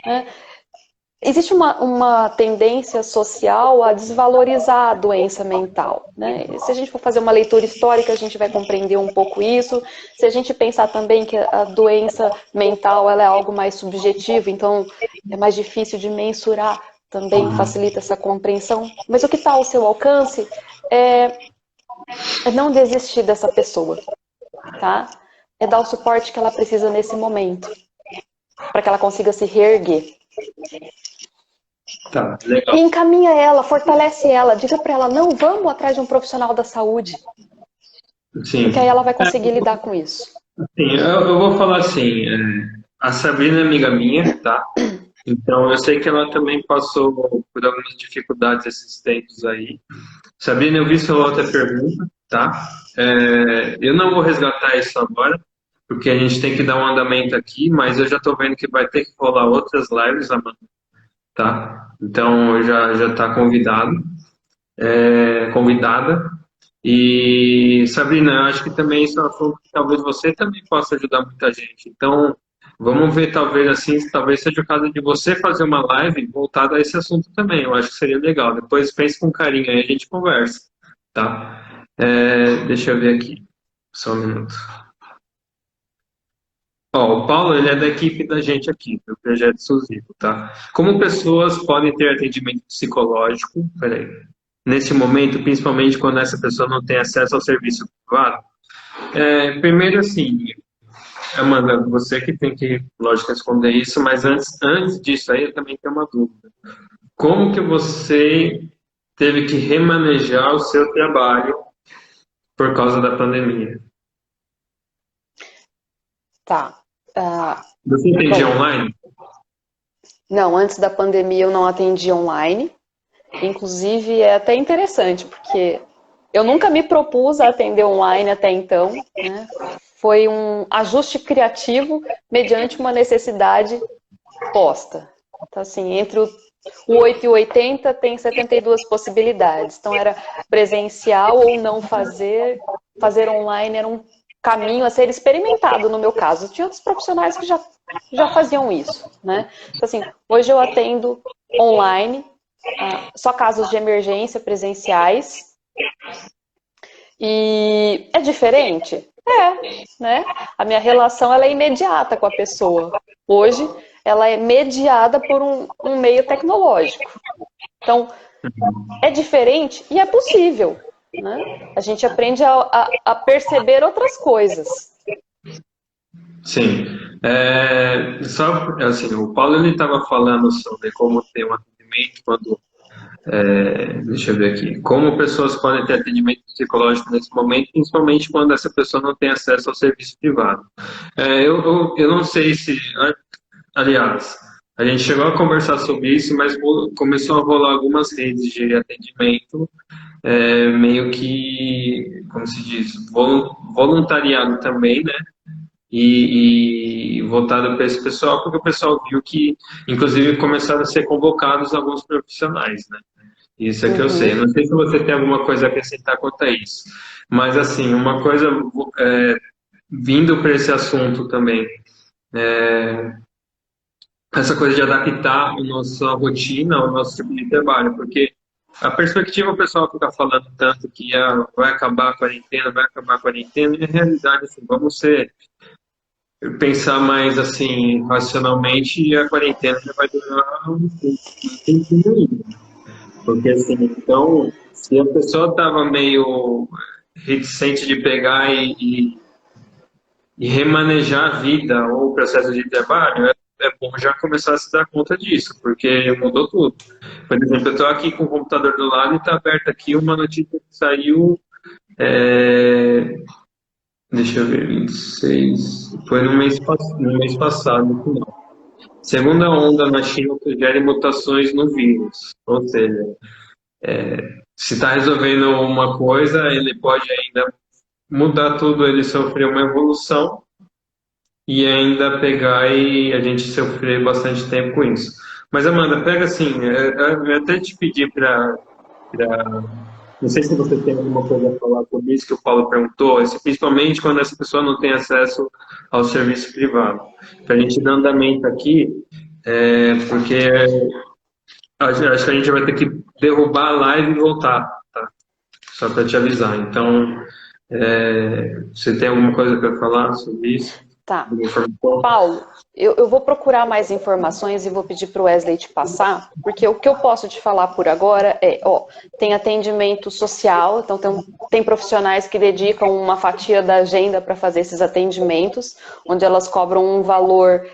né? Existe uma tendência social a desvalorizar a doença mental, né? Se a gente for fazer uma leitura histórica, a gente vai compreender um pouco isso. Se a gente pensar também que a doença mental ela é algo mais subjetivo, então é mais difícil de mensurar, também facilita essa compreensão. Mas o que está ao seu alcance é não desistir dessa pessoa, tá? É dar o suporte que ela precisa nesse momento, para que ela consiga se reerguer. Tá, legal. E encaminha ela, fortalece ela, diga para ela, não, vamos atrás de um profissional da saúde. Sim. Porque aí ela vai conseguir lidar com isso. Sim, eu vou falar assim, a Sabrina é amiga minha, tá? Então eu sei que ela também passou por algumas dificuldades esses tempos aí. Sabrina, eu vi sua outra pergunta, tá? Eu não vou resgatar isso agora, porque a gente tem que dar um andamento aqui, mas eu já estou vendo que vai ter que rolar outras lives, Amanda, tá? Então já está convidada. E Sabrina, eu acho que também isso é um assunto que talvez você também possa ajudar muita gente. Então vamos ver, talvez assim, talvez seja o caso de você fazer uma live voltada a esse assunto também. Eu acho que seria legal. Depois pense com carinho aí, a gente conversa, tá? Deixa eu ver aqui, só um minuto. Ó, o Paulo, ele é da equipe da gente aqui, do Projeto Suzivo, tá? Como pessoas podem ter atendimento psicológico, peraí, nesse momento, principalmente quando essa pessoa não tem acesso ao serviço privado? Primeiro, assim, Amanda, você que tem que, lógico, responder isso, mas antes disso aí, eu também tenho uma dúvida. Como que você teve que remanejar o seu trabalho por causa da pandemia? Tá. Você atendia online? Não, antes da pandemia eu não atendi online. Inclusive é até interessante, porque eu nunca me propus a atender online até então, né? Foi um ajuste criativo mediante uma necessidade posta. Então, assim, entre o 8 e o 80 tem 72 possibilidades. Então, era presencial ou não fazer. Fazer online era um caminho a ser experimentado, no meu caso. Tinha outros profissionais que já faziam isso, né? Então, assim, hoje eu atendo online, só casos de emergência presenciais. E é diferente? Né? A minha relação ela é imediata com a pessoa. Hoje, ela é mediada por um meio tecnológico. Então, é diferente e é possível. né? A gente aprende a perceber outras coisas. Sim. Só, assim, o Paulo ele estava falando sobre como ter um atendimento quando, deixa eu ver aqui, como pessoas podem ter atendimento psicológico nesse momento, principalmente quando essa pessoa não tem acesso ao serviço privado. Eu não sei se, aliás, a gente chegou a conversar sobre isso, mas começou a rolar algumas redes de atendimento, meio que, como se diz, voluntariado também, né? E voltado para esse pessoal, porque o pessoal viu que, inclusive, começaram a ser convocados alguns profissionais, né? Isso é que eu sei. Não sei se você tem alguma coisa a acrescentar quanto a isso. Mas, assim, uma coisa, vindo para esse assunto também, essa coisa de adaptar a nossa rotina ao nosso tipo de trabalho, porque a perspectiva o pessoal fica falando tanto que vai acabar a quarentena, vai acabar a quarentena, e na realidade, assim, vamos pensar mais assim, racionalmente, e a quarentena já vai durar um tempinho ainda. Porque assim, então, se a pessoa estava meio reticente de pegar e remanejar a vida ou o processo de trabalho, é bom já começar a se dar conta disso, porque mudou tudo. Por exemplo, eu estou aqui com o computador do lado e está aberta aqui uma notícia que saiu, é, deixa eu ver, 26, foi no mês passado, no final. Segunda onda na China sugere mutações no vírus, ou seja, se está resolvendo uma coisa, ele pode ainda mudar tudo, ele sofrer uma evolução e ainda pegar e a gente sofrer bastante tempo com isso. Mas, Amanda, pega assim, eu até te pedi para. Não sei se você tem alguma coisa a falar sobre isso que o Paulo perguntou, principalmente quando essa pessoa não tem acesso ao serviço privado. Para a gente dar andamento aqui, porque acho que a gente vai ter que derrubar a live e voltar, tá? Só para te avisar. Então, você tem alguma coisa para falar sobre isso? Tá. Paulo, eu vou procurar mais informações e vou pedir para o Wesley te passar, porque o que eu posso te falar por agora tem atendimento social, então tem profissionais que dedicam uma fatia da agenda para fazer esses atendimentos, onde elas cobram um valor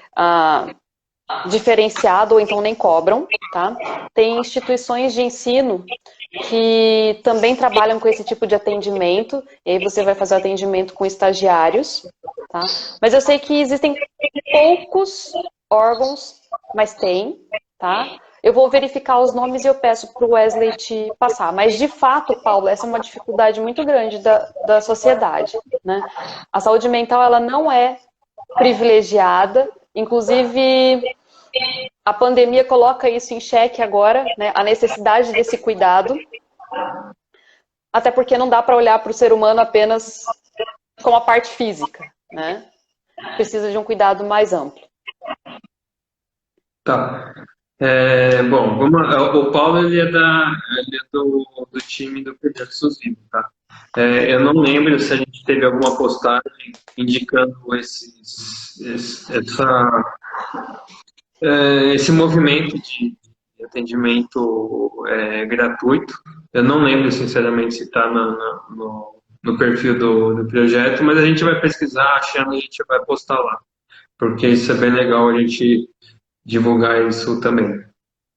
diferenciado ou então nem cobram, tá? Tem instituições de ensino que também trabalham com esse tipo de atendimento, e aí você vai fazer o atendimento com estagiários, tá? Mas eu sei que existem poucos órgãos, mas tem, tá? Eu vou verificar os nomes e eu peço para o Wesley te passar. Mas, de fato, Paulo, essa é uma dificuldade muito grande da sociedade, né? A saúde mental, ela não é privilegiada, inclusive a pandemia coloca isso em xeque agora, né? A necessidade desse cuidado, até porque não dá para olhar para o ser humano apenas como a parte física, né? Precisa de um cuidado mais amplo. Tá. Bom, o Paulo ele é do time do Projeto Suzino, tá? Eu não lembro se a gente teve alguma postagem indicando esse movimento de atendimento gratuito. Eu não lembro, sinceramente, se está no perfil do projeto, mas a gente vai pesquisar, achando, a gente vai postar lá, porque isso é bem legal a gente divulgar isso também.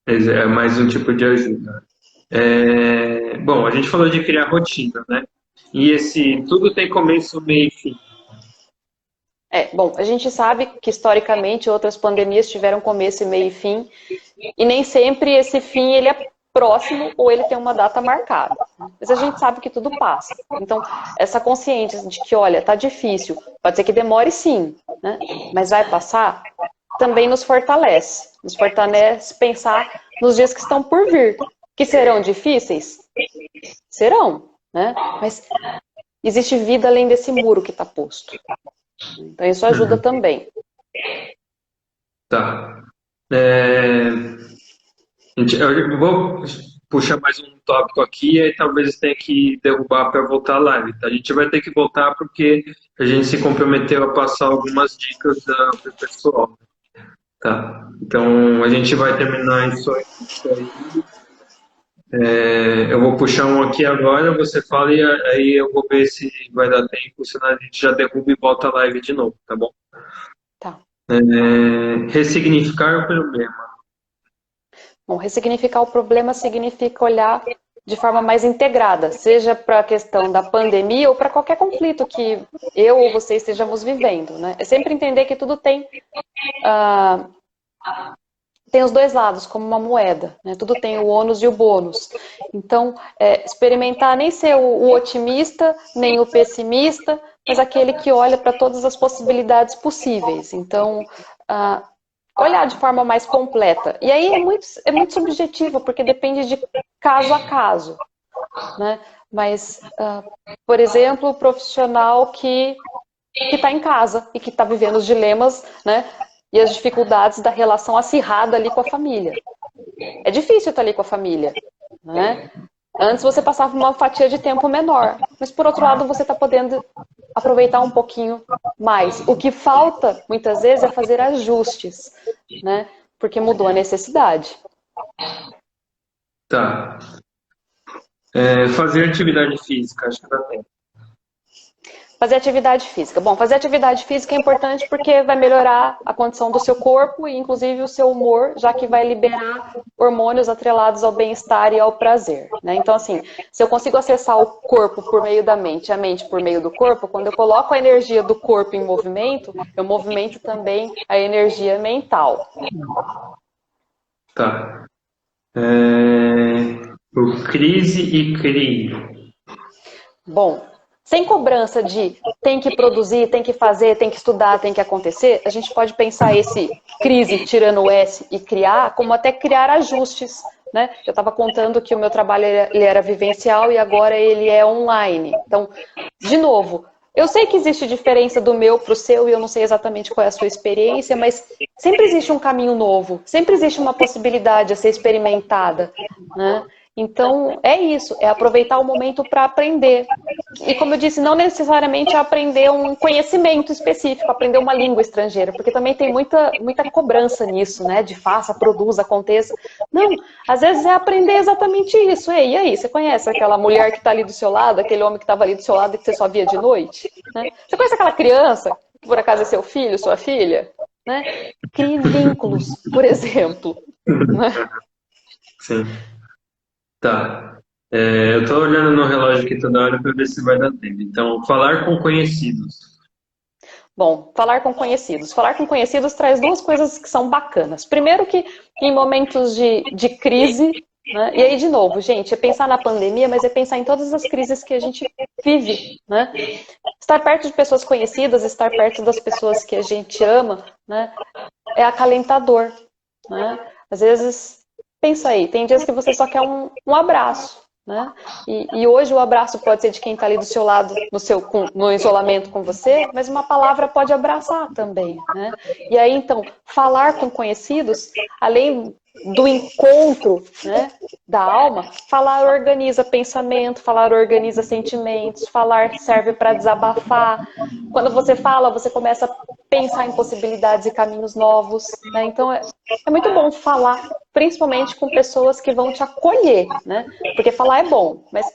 É mais um tipo de ajuda. Bom, a gente falou de criar rotina, né? E tudo tem começo, meio e fim. Bom, a gente sabe que historicamente outras pandemias tiveram começo, meio e fim, e nem sempre esse fim ele é próximo ou ele tem uma data marcada. Mas a gente sabe que tudo passa. Então, essa consciência de que, olha, tá difícil, pode ser que demore sim, né? Mas vai passar, também nos fortalece. Nos fortalece pensar nos dias que estão por vir. Que serão difíceis? Serão, né? Mas existe vida além desse muro que está posto. Então isso ajuda também. Tá. Eu vou puxar mais um tópico aqui e aí talvez tenha que derrubar para voltar a live. Tá? A gente vai ter que voltar porque a gente se comprometeu a passar algumas dicas para o pessoal. Tá? Então a gente vai terminar isso aí Eu vou puxar um aqui agora, você fala e aí eu vou ver se vai dar tempo, senão a gente já derruba e volta a live de novo, tá bom? Tá. Ressignificar o problema. Bom, ressignificar o problema significa olhar de forma mais integrada, seja para a questão da pandemia ou para qualquer conflito que eu ou você estejamos vivendo, né? É sempre entender que tudo ah, tem os dois lados, como uma moeda, né? Tudo tem o ônus e o bônus. Então, experimentar nem ser o otimista, nem o pessimista, mas aquele que olha para todas as possibilidades possíveis. Então, olhar de forma mais completa. E aí é muito subjetivo, porque depende de caso a caso, né? Mas, por exemplo, o profissional que está em casa e que está vivendo os dilemas, né? E as dificuldades da relação acirrada ali com a família. É difícil estar ali com a família, né? Antes você passava uma fatia de tempo menor, mas por outro lado você está podendo aproveitar um pouquinho mais. O que falta, muitas vezes, é fazer ajustes, né? Porque mudou a necessidade. Tá. Fazer atividade física, acho que dá tempo. Fazer atividade física. Bom, fazer atividade física é importante porque vai melhorar a condição do seu corpo e, inclusive, o seu humor, já que vai liberar hormônios atrelados ao bem-estar e ao prazer, né? Então, assim, se eu consigo acessar o corpo por meio da mente e a mente por meio do corpo, quando eu coloco a energia do corpo em movimento, eu movimento também a energia mental. Tá. O crise e crio. Bom, sem cobrança de tem que produzir, tem que fazer, tem que estudar, tem que acontecer, a gente pode pensar esse crise tirando o S e criar como até criar ajustes, né? Eu estava contando que o meu trabalho ele era vivencial e agora ele é online. Então, de novo, eu sei que existe diferença do meu para o seu e eu não sei exatamente qual é a sua experiência, mas sempre existe um caminho novo, sempre existe uma possibilidade a ser experimentada, né? Então, é isso, é aproveitar o momento para aprender. E como eu disse, não necessariamente aprender um conhecimento específico, aprender uma língua estrangeira, porque também tem muita cobrança nisso, né? De faça, produza, aconteça. Não, às vezes é aprender exatamente isso. E aí, você conhece aquela mulher que está ali do seu lado, aquele homem que estava ali do seu lado e que você só via de noite? Né? Você conhece aquela criança, que por acaso é seu filho, sua filha? Né? Crie vínculos, por exemplo. Né? Sim. Tá. Eu tô olhando no relógio aqui toda hora para ver se vai dar tempo. Então, falar com conhecidos. Bom, falar com conhecidos. Falar com conhecidos traz duas coisas que são bacanas. Primeiro que em momentos de crise, né? E aí, de novo, gente, é pensar na pandemia, mas é pensar em todas as crises que a gente vive, né? Estar perto de pessoas conhecidas, estar perto das pessoas que a gente ama, né? É acalentador, né? Às vezes, pensa aí, tem dias que você só quer um abraço, né? E hoje o abraço pode ser de quem está ali do seu lado, no isolamento com você, mas uma palavra pode abraçar também, né? E aí, então, falar com conhecidos, além do encontro, né, da alma, falar organiza pensamento, falar organiza sentimentos, falar serve para desabafar. Quando você fala, você começa a pensar em possibilidades e caminhos novos, né? Então, é muito bom falar, principalmente com pessoas que vão te acolher, né? Porque falar é bom, mas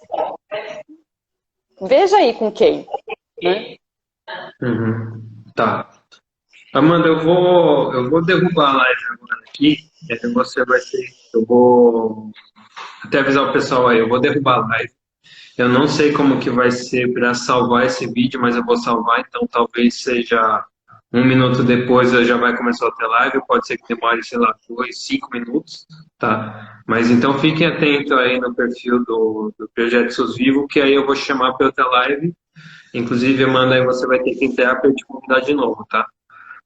veja aí com quem, né? Uhum. Tá. Amanda, eu vou derrubar a live agora aqui. Você vai ter. Eu vou até avisar o pessoal aí, eu vou derrubar a live. Eu não sei como que vai ser para salvar esse vídeo, mas eu vou salvar, então talvez seja 1 minuto depois já vai começar outra live, pode ser que demore, sei lá, 2, 5 minutos, tá? Mas então fiquem atentos aí no perfil do Projeto SUS Vivo, que aí eu vou chamar para outra live. Inclusive, Amanda, aí você vai ter que entrar para eu te convidar de novo, tá?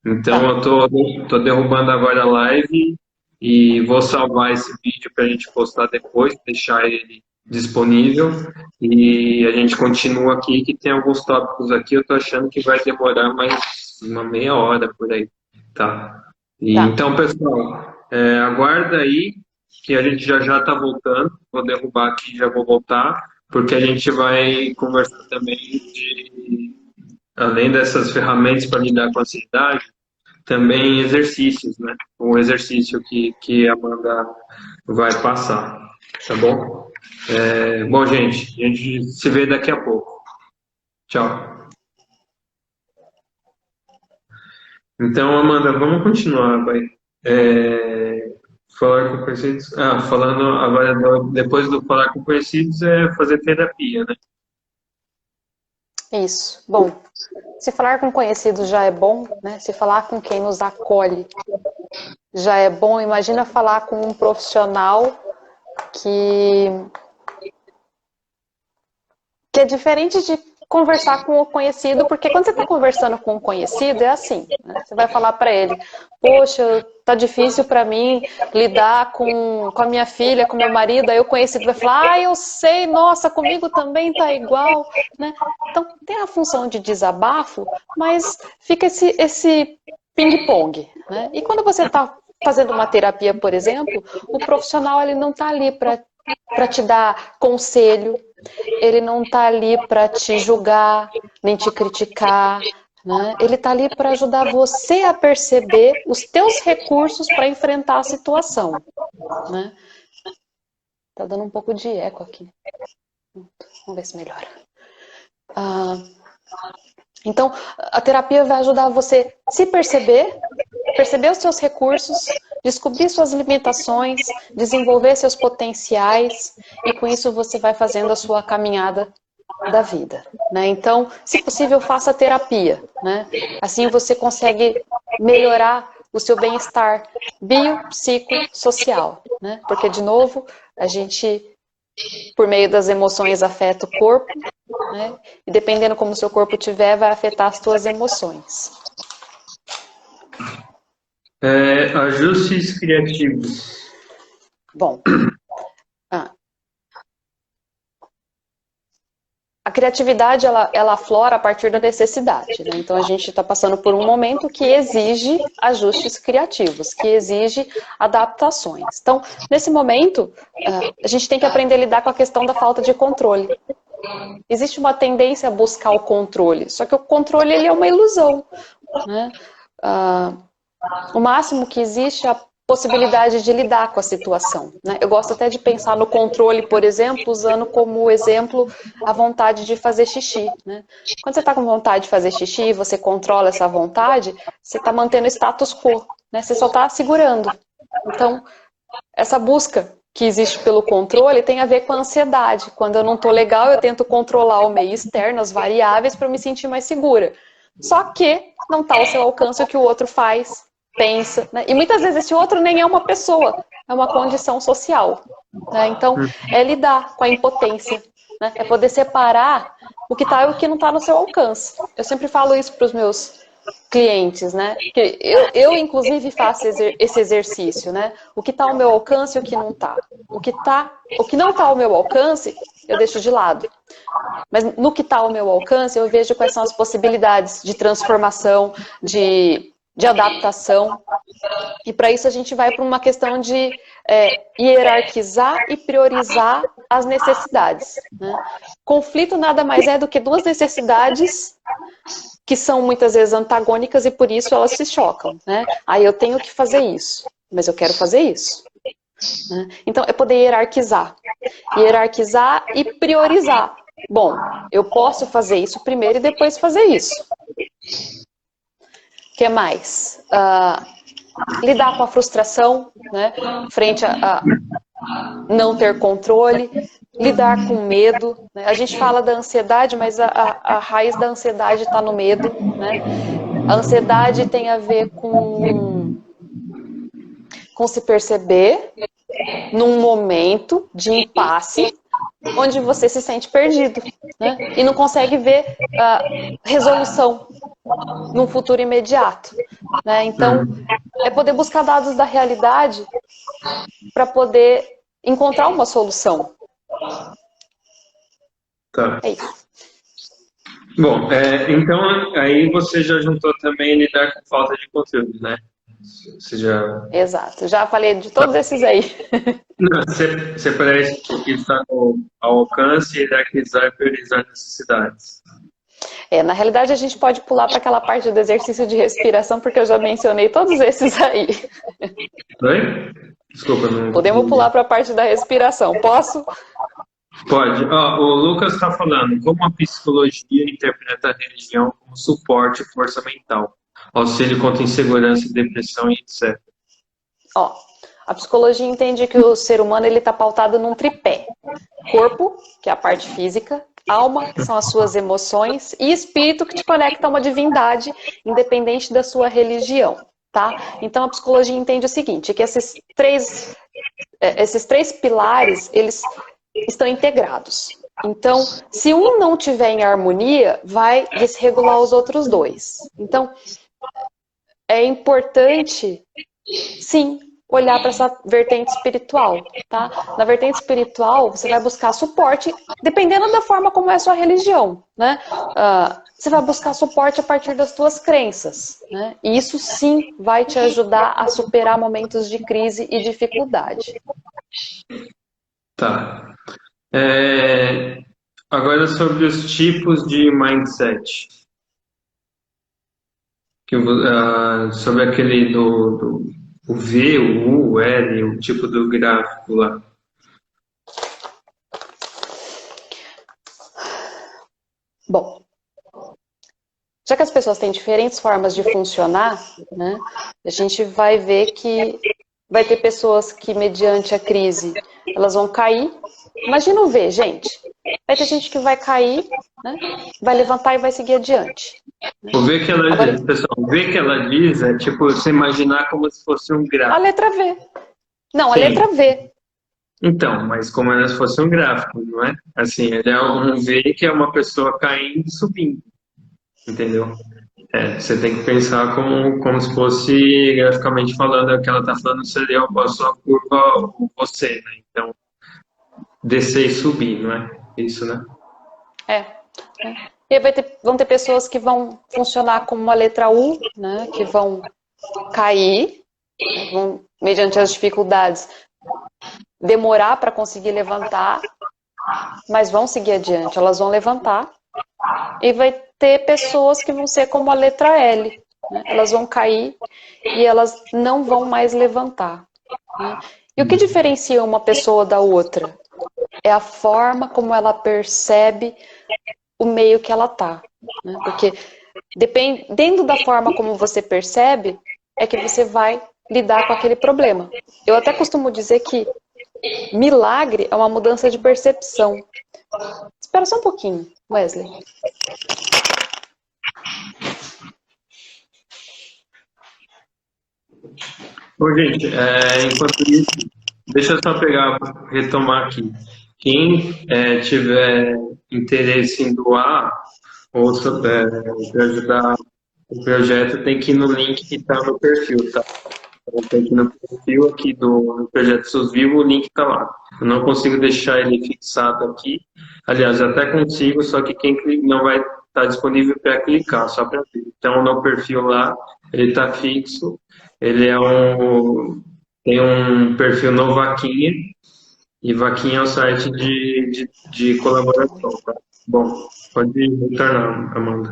Então Tá, eu tô derrubando agora a live e vou salvar esse vídeo para a gente postar depois, deixar ele disponível e a gente continua aqui que tem alguns tópicos aqui, eu tô achando que vai demorar mais uma meia hora por aí, tá? E tá. então, pessoal, aguarda aí que a gente já já tá voltando, vou derrubar aqui e já vou voltar, porque a gente vai conversar também de, além dessas ferramentas para lidar com a ansiedade, também exercícios, né? Um exercício que a Amanda vai passar, tá bom? Bom, gente, a gente se vê daqui a pouco. Tchau. Então, Amanda, vamos continuar, vai. Falar com conhecidos. Falando agora, depois do falar com conhecidos, é fazer terapia, né? Isso. Bom, se falar com conhecidos já é bom, né? Se falar com quem nos acolhe já é bom. Imagina falar com um profissional que é diferente de conversar com o conhecido, porque quando você está conversando com o conhecido, é assim, né? Você vai falar para ele, poxa, tá difícil para mim lidar com a minha filha, com meu marido, aí o conhecido vai falar, eu sei, nossa, comigo também tá igual, né? Então, tem a função de desabafo, mas fica esse ping-pong, né? E quando você está fazendo uma terapia, por exemplo, o profissional ele não está ali para te dar conselho, ele não está ali para te julgar, nem te criticar, né? Ele está ali para ajudar você a perceber os teus recursos para enfrentar a situação, né? Tá dando um pouco de eco aqui. Vamos ver se melhora. Então, a terapia vai ajudar você a se perceber os seus recursos, descobrir suas limitações, desenvolver seus potenciais, e com isso você vai fazendo a sua caminhada da vida, né? Então, se possível, faça terapia, né? Assim você consegue melhorar o seu bem-estar biopsicossocial, né? Porque, de novo, a gente, por meio das emoções, afeta o corpo, né? E dependendo como o seu corpo estiver, vai afetar as suas emoções. Ajustes criativos. Bom, a criatividade, ela aflora a partir da necessidade, né? Então a gente está passando por um momento que exige ajustes criativos, que exige adaptações. Então, nesse momento, a gente tem que aprender a lidar com a questão da falta de controle. Existe uma tendência a buscar o controle, só que o controle ele é uma ilusão, né? O máximo que existe é a possibilidade de lidar com a situação, né? Eu gosto até de pensar no controle, por exemplo, usando como exemplo a vontade de fazer xixi, né? Quando você está com vontade de fazer xixi e você controla essa vontade, você está mantendo o status quo, né? Você só está segurando. Então, essa busca que existe pelo controle tem a ver com a ansiedade. Quando eu não estou legal, eu tento controlar o meio externo, as variáveis, para me sentir mais segura. Só que não está ao seu alcance o que o outro faz, pensa, né? E muitas vezes esse outro nem é uma pessoa, é uma condição social, né? Então, é lidar com a impotência, né? É poder separar o que está e o que não está no seu alcance. Eu sempre falo isso para os meus clientes, né? Que eu inclusive faço esse exercício, né? O que está ao meu alcance e o que não está. O que não está ao meu alcance, eu deixo de lado. Mas no que está ao meu alcance, eu vejo quais são as possibilidades de transformação, de adaptação. E para isso a gente vai para uma questão de hierarquizar e priorizar as necessidades, né? Conflito nada mais é do que duas necessidades que são muitas vezes antagônicas e por isso elas se chocam, né? Aí eu tenho que fazer isso, mas eu quero fazer isso, né? Então é poder hierarquizar e priorizar. Bom, eu posso fazer isso primeiro e depois fazer isso. O que mais? Lidar com a frustração, né? Frente a não ter controle, lidar com medo, né? A gente fala da ansiedade, mas a raiz da ansiedade está no medo, né? A ansiedade tem a ver com se perceber num momento de impasse onde você se sente perdido, né? E não consegue ver resolução num futuro imediato, né? Então, é poder buscar dados da realidade para poder encontrar uma solução. Tá. É isso. Bom, então aí você já juntou também lidar com falta de conteúdo, né? Você já... Exato, já falei de todos esses aí. Não, você parece que está ao alcance, hierarquizar e priorizar necessidades. Na realidade, a gente pode pular para aquela parte do exercício de respiração, porque eu já mencionei todos esses aí. Oi? Desculpa, não... Podemos pular para a parte da respiração. Posso? Pode. Ó, o Lucas está falando como a psicologia interpreta a religião como suporte e força mental, auxílio contra insegurança, depressão e etc. Ó, a psicologia entende que o ser humano ele está pautado num tripé: corpo, que é a parte física; alma, que são as suas emoções; e espírito, que te conecta a uma divindade, independente da sua religião, tá? Então a psicologia entende o seguinte, que esses três pilares, eles estão integrados. Então, se um não tiver em harmonia, vai desregular os outros dois. Então, é importante, sim, olhar para essa vertente espiritual, tá? Na vertente espiritual, você vai buscar suporte, dependendo da forma como é a sua religião, né? Você vai buscar suporte a partir das suas crenças, né? E isso sim vai te ajudar a superar momentos de crise e dificuldade. Tá. É, agora sobre os tipos de mindset. Sobre aquele o V, o U, o L, o tipo do gráfico lá. Bom, já que as pessoas têm diferentes formas de funcionar, né, a gente vai ver que vai ter pessoas que, mediante a crise, elas vão cair. Imagina o V, gente. Vai ter gente que vai cair, né, vai levantar e vai seguir adiante. O V que ela Agora, diz, pessoal, o V que ela diz é tipo você imaginar como se fosse um a gráfico. letra V. Não, a Sim. letra V. Então, mas como se fosse um gráfico, não é? Assim, ele é um V que é uma pessoa caindo e subindo, entendeu? É, você tem que pensar como se fosse, graficamente falando, o que ela está falando seria a sua curva, o você, né? Então, descer e subir, não é? Isso, né? É. E aí vão ter pessoas que vão funcionar como uma letra U, né, que vão cair, né, vão, mediante as dificuldades, demorar para conseguir levantar, mas vão seguir adiante, elas vão levantar. E vai ter pessoas que vão ser como a letra L, né? Elas vão cair e elas não vão mais levantar, né? E o que diferencia uma pessoa da outra? É a forma como ela percebe o meio que ela tá, né? Porque dependendo da forma como você percebe, é que você vai lidar com aquele problema. Eu até costumo dizer que milagre é uma mudança de percepção. Espera só um pouquinho, Wesley. Bom, gente, enquanto isso, deixa eu só retomar aqui. Quem tiver interesse em doar ou para ajudar o projeto, tem que ir no link que está no perfil, tá? Então, tem que ir no perfil aqui do Projeto SUS Vivo, o link está lá. Eu não consigo deixar ele fixado aqui. Aliás, eu até consigo, só que quem não vai estar disponível para clicar, só para ver. Então, no perfil lá, ele está fixo. Ele tem um perfil no Vaquinha, e Vaquinha é o site de colaboração, tá? Bom, pode retornar, Amanda.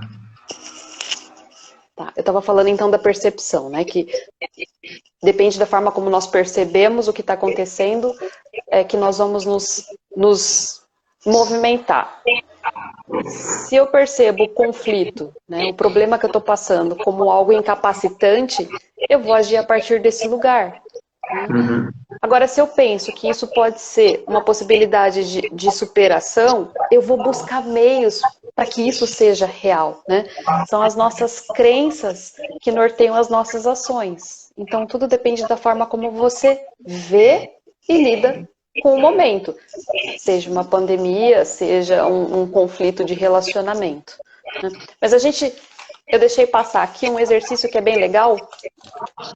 Tá, eu estava falando então da percepção, né? Que depende da forma como nós percebemos o que está acontecendo, é que nós vamos nos movimentar. Se eu percebo o conflito, né, o problema que eu estou passando como algo incapacitante, eu vou agir a partir desse lugar. Né? Uhum. Agora, se eu penso que isso pode ser uma possibilidade de superação, eu vou buscar meios para que isso seja real, né? São as nossas crenças que norteiam as nossas ações. Então, tudo depende da forma como você vê e lida com o momento. Seja uma pandemia, seja um conflito de relacionamento. Né? Mas eu deixei passar aqui um exercício que é bem legal,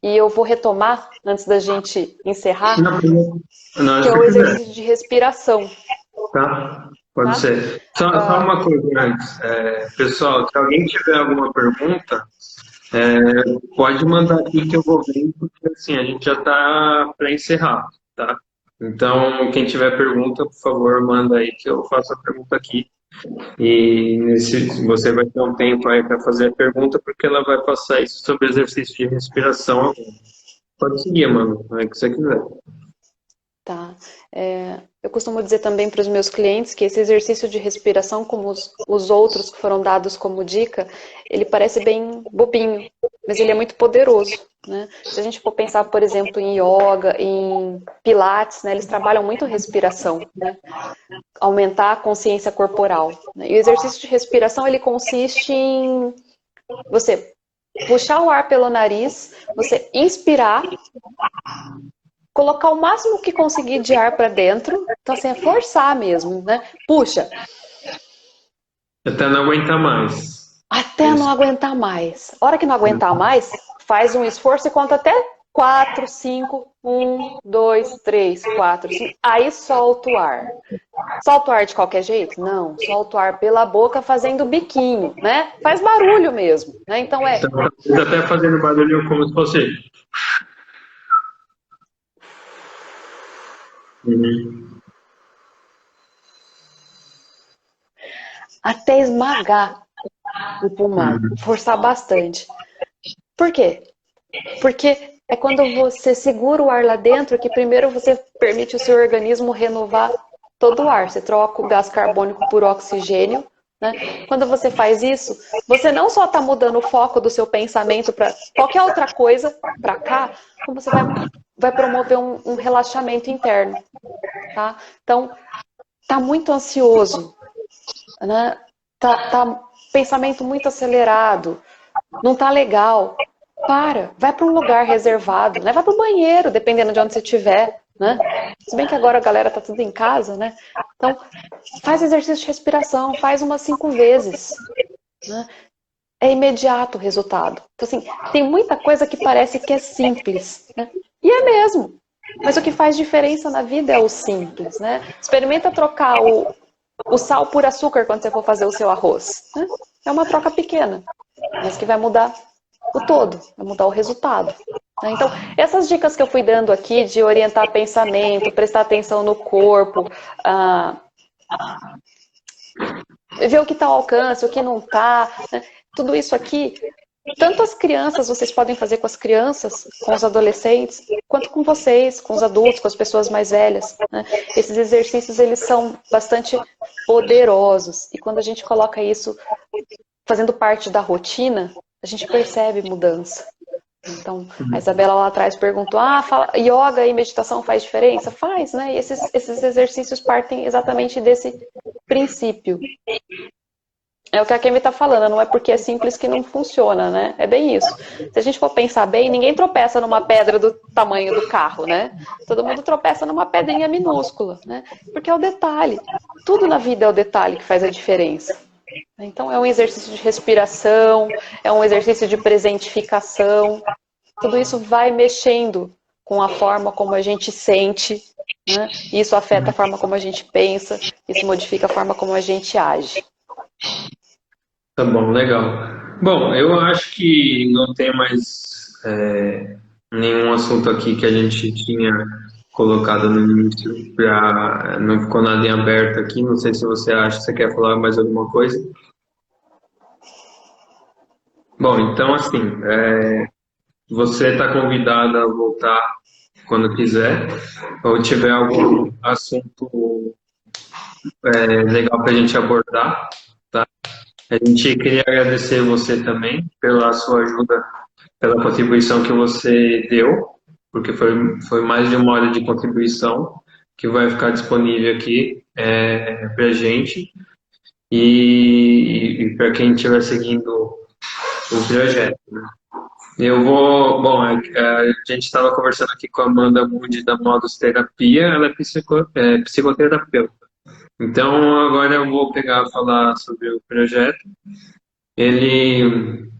e eu vou retomar, antes da gente encerrar, Não, que é se o quiser. exercício de respiração. Tá? Pode Tá? ser. Só uma coisa antes. Pessoal, se alguém tiver alguma pergunta, pode mandar aqui que eu vou ver, porque assim, a gente já está para encerrar, tá? Então, quem tiver pergunta, por favor, manda aí que eu faço a pergunta aqui. E você vai ter um tempo aí para fazer a pergunta, porque ela vai passar isso sobre exercício de respiração. Pode seguir, mano, é o que você quiser. Tá. Eu costumo dizer também para os meus clientes que esse exercício de respiração, como os outros que foram dados como dica, ele parece bem bobinho, mas ele é muito poderoso, né? Se a gente for pensar, por exemplo, em yoga, em pilates, né, eles trabalham muito respiração, né? Aumentar a consciência corporal, né? E o exercício de respiração, ele consiste em você puxar o ar pelo nariz, você inspirar, colocar o máximo que conseguir de ar para dentro, então assim, é forçar mesmo, né? Puxa. Até não aguentar mais. Até não aguentar mais. A hora que não aguentar mais, faz um esforço e conta até 4, 5, 1, 2, 3, 4, 5. Aí solta o ar. Solta o ar de qualquer jeito? Não. Solta o ar pela boca fazendo biquinho, né? Faz barulho mesmo, né? Então Então, até fazendo barulho como se fosse. Uhum. até esmagar o pulmão, Uhum. forçar bastante. Por quê? Porque é quando você segura o ar lá dentro que primeiro você permite o seu organismo renovar todo o ar. Você troca o gás carbônico por oxigênio, né? Quando você faz isso, você não só está mudando o foco do seu pensamento para qualquer outra coisa para cá, como você vai promover um relaxamento interno, tá? Então, tá muito ansioso, né? Tá pensamento muito acelerado, não tá legal. Vai para um lugar reservado, né? Vai para o banheiro, dependendo de onde você estiver, né? Se bem que agora a galera tá tudo em casa, né? Então, faz exercício de respiração, faz umas 5 vezes, né? É imediato o resultado. Então, assim, tem muita coisa que parece que é simples, né? E é mesmo. Mas o que faz diferença na vida é o simples, né? Experimenta trocar o sal por açúcar quando você for fazer o seu arroz, né? É uma troca pequena, mas que vai mudar o todo, vai mudar o resultado. Então, essas dicas que eu fui dando aqui de orientar pensamento, prestar atenção no corpo, ver o que está ao alcance, o que não está, né? Tudo isso aqui, tanto as crianças, vocês podem fazer com as crianças, com os adolescentes, quanto com vocês, com os adultos, com as pessoas mais velhas, né? Esses exercícios, eles são bastante poderosos, e quando a gente coloca isso fazendo parte da rotina, a gente percebe mudança. Então, a Isabela lá atrás perguntou, yoga e meditação faz diferença? Faz, né? E esses exercícios partem exatamente desse princípio. É o que a Kemi está falando, não é porque é simples que não funciona, né? É bem isso. Se a gente for pensar bem, ninguém tropeça numa pedra do tamanho do carro, né? Todo mundo tropeça numa pedrinha minúscula, né? Porque é o detalhe. Tudo na vida é o detalhe que faz a diferença. Então, é um exercício de respiração, é um exercício de presentificação. Tudo isso vai mexendo com a forma como a gente sente, né? Isso afeta a forma como a gente pensa, isso modifica a forma como a gente age. Tá bom, legal. Bom, eu acho que não tem mais nenhum assunto aqui que a gente tinha colocado no início, não ficou nada em aberto aqui. Não sei se você acha, você quer falar mais alguma coisa? Bom, então assim, você está convidada a voltar quando quiser, ou tiver algum assunto legal para a gente abordar, tá? A gente queria agradecer você também pela sua ajuda, pela contribuição que você deu, porque foi mais de 1 hora de contribuição que vai ficar disponível aqui para a gente e para quem estiver seguindo o projeto, né? Eu vou. Bom, a gente estava conversando aqui com a Amanda Moody da Modus Terapia, ela é psicoterapeuta. Então, agora eu vou pegar falar sobre o projeto. Ele,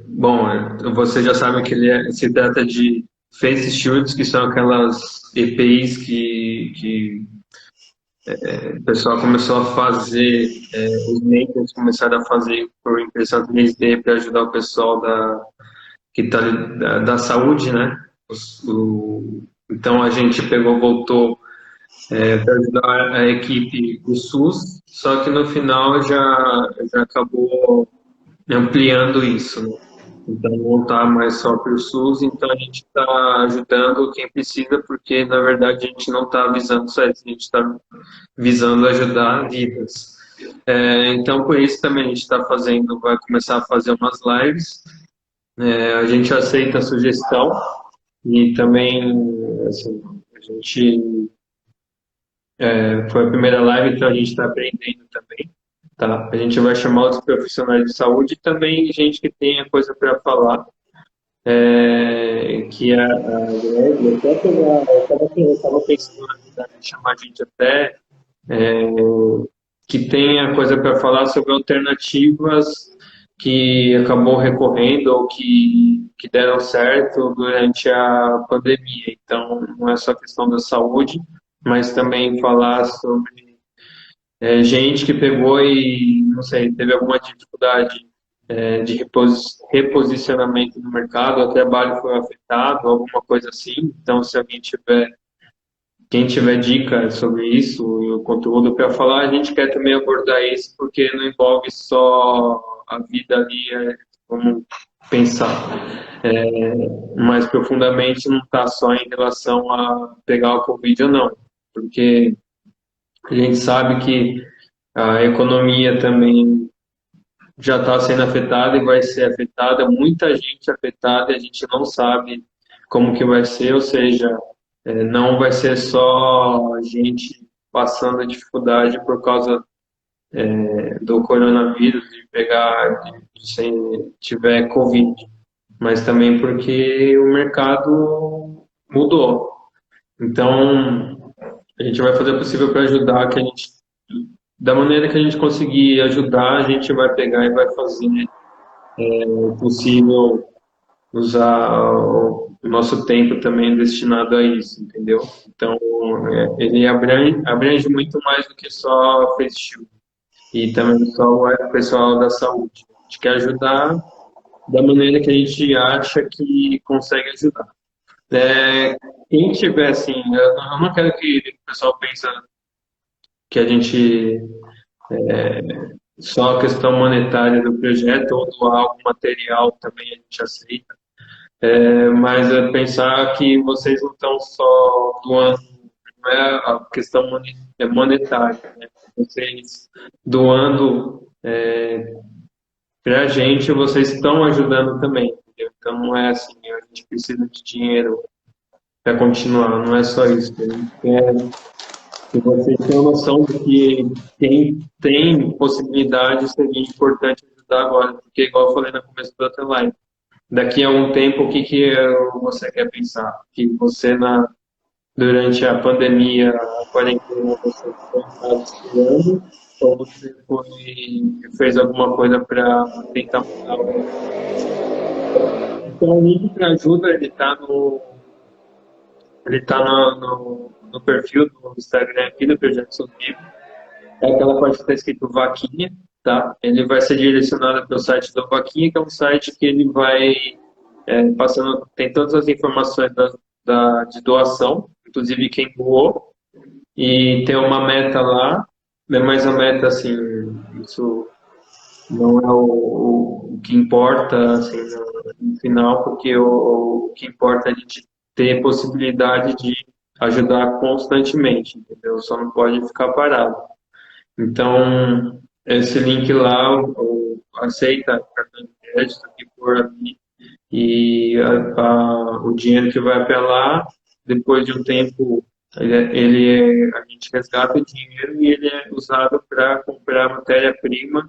bom, você já sabe que se trata de face shields, que são aquelas EPIs que o pessoal começou a fazer, os makers começaram a fazer por impressão 3D para ajudar o pessoal que está da saúde, né? Então a gente voltou para ajudar a equipe do SUS, só que no final já acabou ampliando isso, né? Então, não está mais só para o SUS, então a gente está ajudando quem precisa, porque na verdade a gente não está visando só isso, a gente está visando ajudar vidas. Então, por isso também a gente está fazendo, vai começar a fazer umas lives. A gente aceita a sugestão e também, assim, a gente foi a primeira live, então a gente está aprendendo também. Tá? A gente vai chamar outros profissionais de saúde e também gente que tenha coisa para falar. Que a Greg, até eu estava pensando na verdade, em chamar gente até é, que tenha coisa para falar sobre alternativas que acabou recorrendo ou que deram certo durante a pandemia. Então, não é só questão da saúde, mas também falar sobre gente que pegou e, não sei, teve alguma dificuldade de reposicionamento no mercado, o trabalho foi afetado, alguma coisa assim. Então, se alguém tiver, quem tiver dica sobre isso, o conteúdo para falar, a gente quer também abordar isso, porque não envolve só a vida ali, como pensar mais profundamente, não está só em relação a pegar o Covid ou não, porque a gente sabe que a economia também já está sendo afetada e vai ser afetada, muita gente afetada, e a gente não sabe como que vai ser, ou seja, não vai ser só gente passando dificuldade por causa do coronavírus, de pegar, de se tiver Covid, mas também porque o mercado mudou. Então, a gente vai fazer o possível para ajudar, que a gente, da maneira que a gente conseguir ajudar, a gente vai pegar e vai fazer o possível usar o nosso tempo também destinado a isso, entendeu? Então, ele abrange muito mais do que só face shield e também só o pessoal da saúde. A gente quer ajudar da maneira que a gente acha que consegue ajudar. Quem tiver assim, eu não quero que o pessoal pense que a gente só a questão monetária do projeto ou doar algum material também a gente aceita. Mas é pensar que vocês não estão só doando, não é a questão monetária, né? Vocês doando para a gente, vocês estão ajudando também, entendeu? Então não é assim, a gente precisa de dinheiro para continuar, não é só isso. A gente quer que vocês tenham noção de que quem tem possibilidade seria importante ajudar agora, porque igual eu falei no começo da outra live, daqui a um tempo, o que que você quer pensar? Que você, durante a pandemia, a quarentena, você foi em casa estudando, ou você fez alguma coisa para tentar mudar o... Então, o link para ajuda, ele tá no perfil do Instagram aqui do Projeto Sozinho. É aquela parte que está escrito Vaquinha, tá? Ele vai ser direcionado para o site do Vaquinha, que é um site que ele vai passando, tem todas as informações de doação, inclusive quem doou, e tem uma meta lá, mas a meta, assim, isso não é o que importa, assim, no final, porque o que importa é a gente ter possibilidade de ajudar constantemente, entendeu? Só não pode ficar parado. Então, esse link lá, aceita cartão de crédito que for ali, e o dinheiro que vai para lá, depois de um tempo, a gente resgata o dinheiro e ele é usado para comprar matéria-prima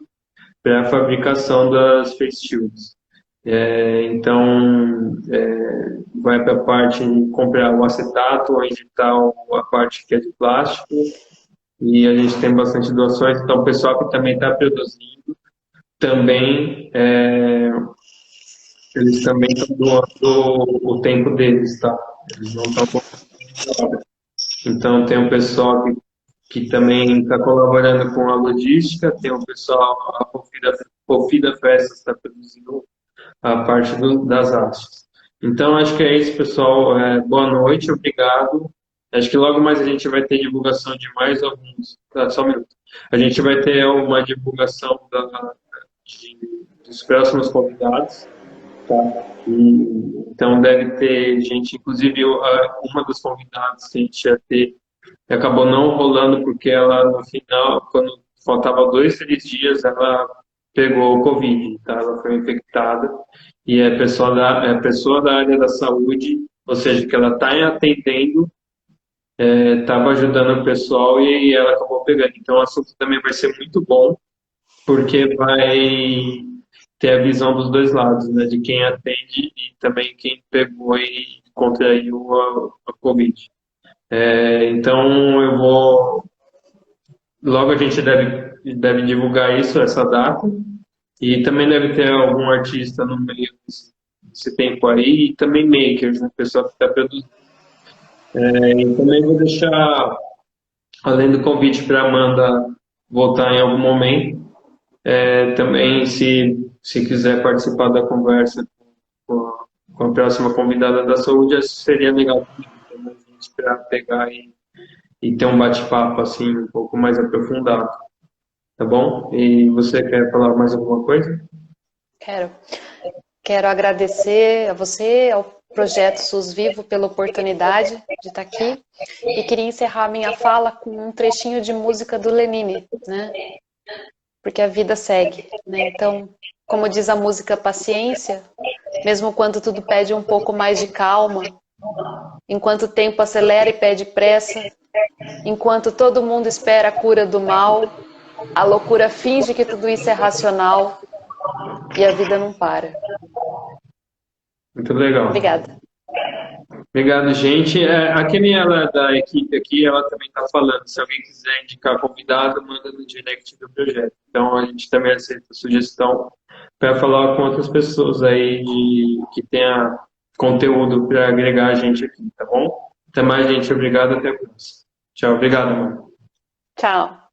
para a fabricação das face shields. Então, vai para a parte de comprar o acetato, a injetar a parte que é de plástico, e a gente tem bastante doações, então o pessoal que também está produzindo, também eles também estão doando o tempo deles, tá? Eles não estão doando. Então tem um pessoal que também está colaborando com a logística, tem o pessoal, a Pofida Festas está produzindo a parte das hastes. Então acho que é isso, pessoal. Boa noite, obrigado. Acho que logo mais a gente vai ter divulgação de mais alguns. Só um minuto. A gente vai ter uma divulgação dos próximos convidados. Tá? Então deve ter gente, inclusive uma dos convidados que a gente ia ter acabou não rolando porque ela no final, quando faltava 2, 3 dias, ela pegou o Covid, tá? Ela foi infectada e pessoa da área da saúde, ou seja, que ela está atendendo, estava ajudando o pessoal e ela acabou pegando. Então o assunto também vai ser muito bom porque vai ter a visão dos dois lados, né? De quem atende e também quem pegou e contraiu a Covid. Então eu vou. Logo a gente deve divulgar isso, essa data, e também deve ter algum artista no meio desse tempo aí, e também makers, né? Pessoal que está produzindo. E também vou deixar, além do convite para a Amanda voltar em algum momento, também se quiser participar da conversa com com a próxima convidada da saúde, acho que seria legal ter mais gente para pegar e ter um bate-papo assim um pouco mais aprofundado, tá bom? E você quer falar mais alguma coisa? Quero. Quero agradecer a você, ao Projeto SUS Vivo, pela oportunidade de estar aqui. E queria encerrar minha fala com um trechinho de música do Lenine, né? Porque a vida segue, né? Então, como diz a música Paciência, mesmo quando tudo pede um pouco mais de calma, enquanto o tempo acelera e pede pressa, enquanto todo mundo espera a cura do mal, a loucura finge que tudo isso é racional e a vida não para. Muito legal. Obrigada. Obrigado, gente. A Kemi, ela é da equipe aqui, ela também está falando. Se alguém quiser indicar convidado, manda no direct do projeto. Então, a gente também aceita sugestão para falar com outras pessoas aí que tenha conteúdo para agregar a gente aqui, tá bom? Até mais, gente. Obrigado. Até a próxima. Tchau. Obrigado, mano. Tchau.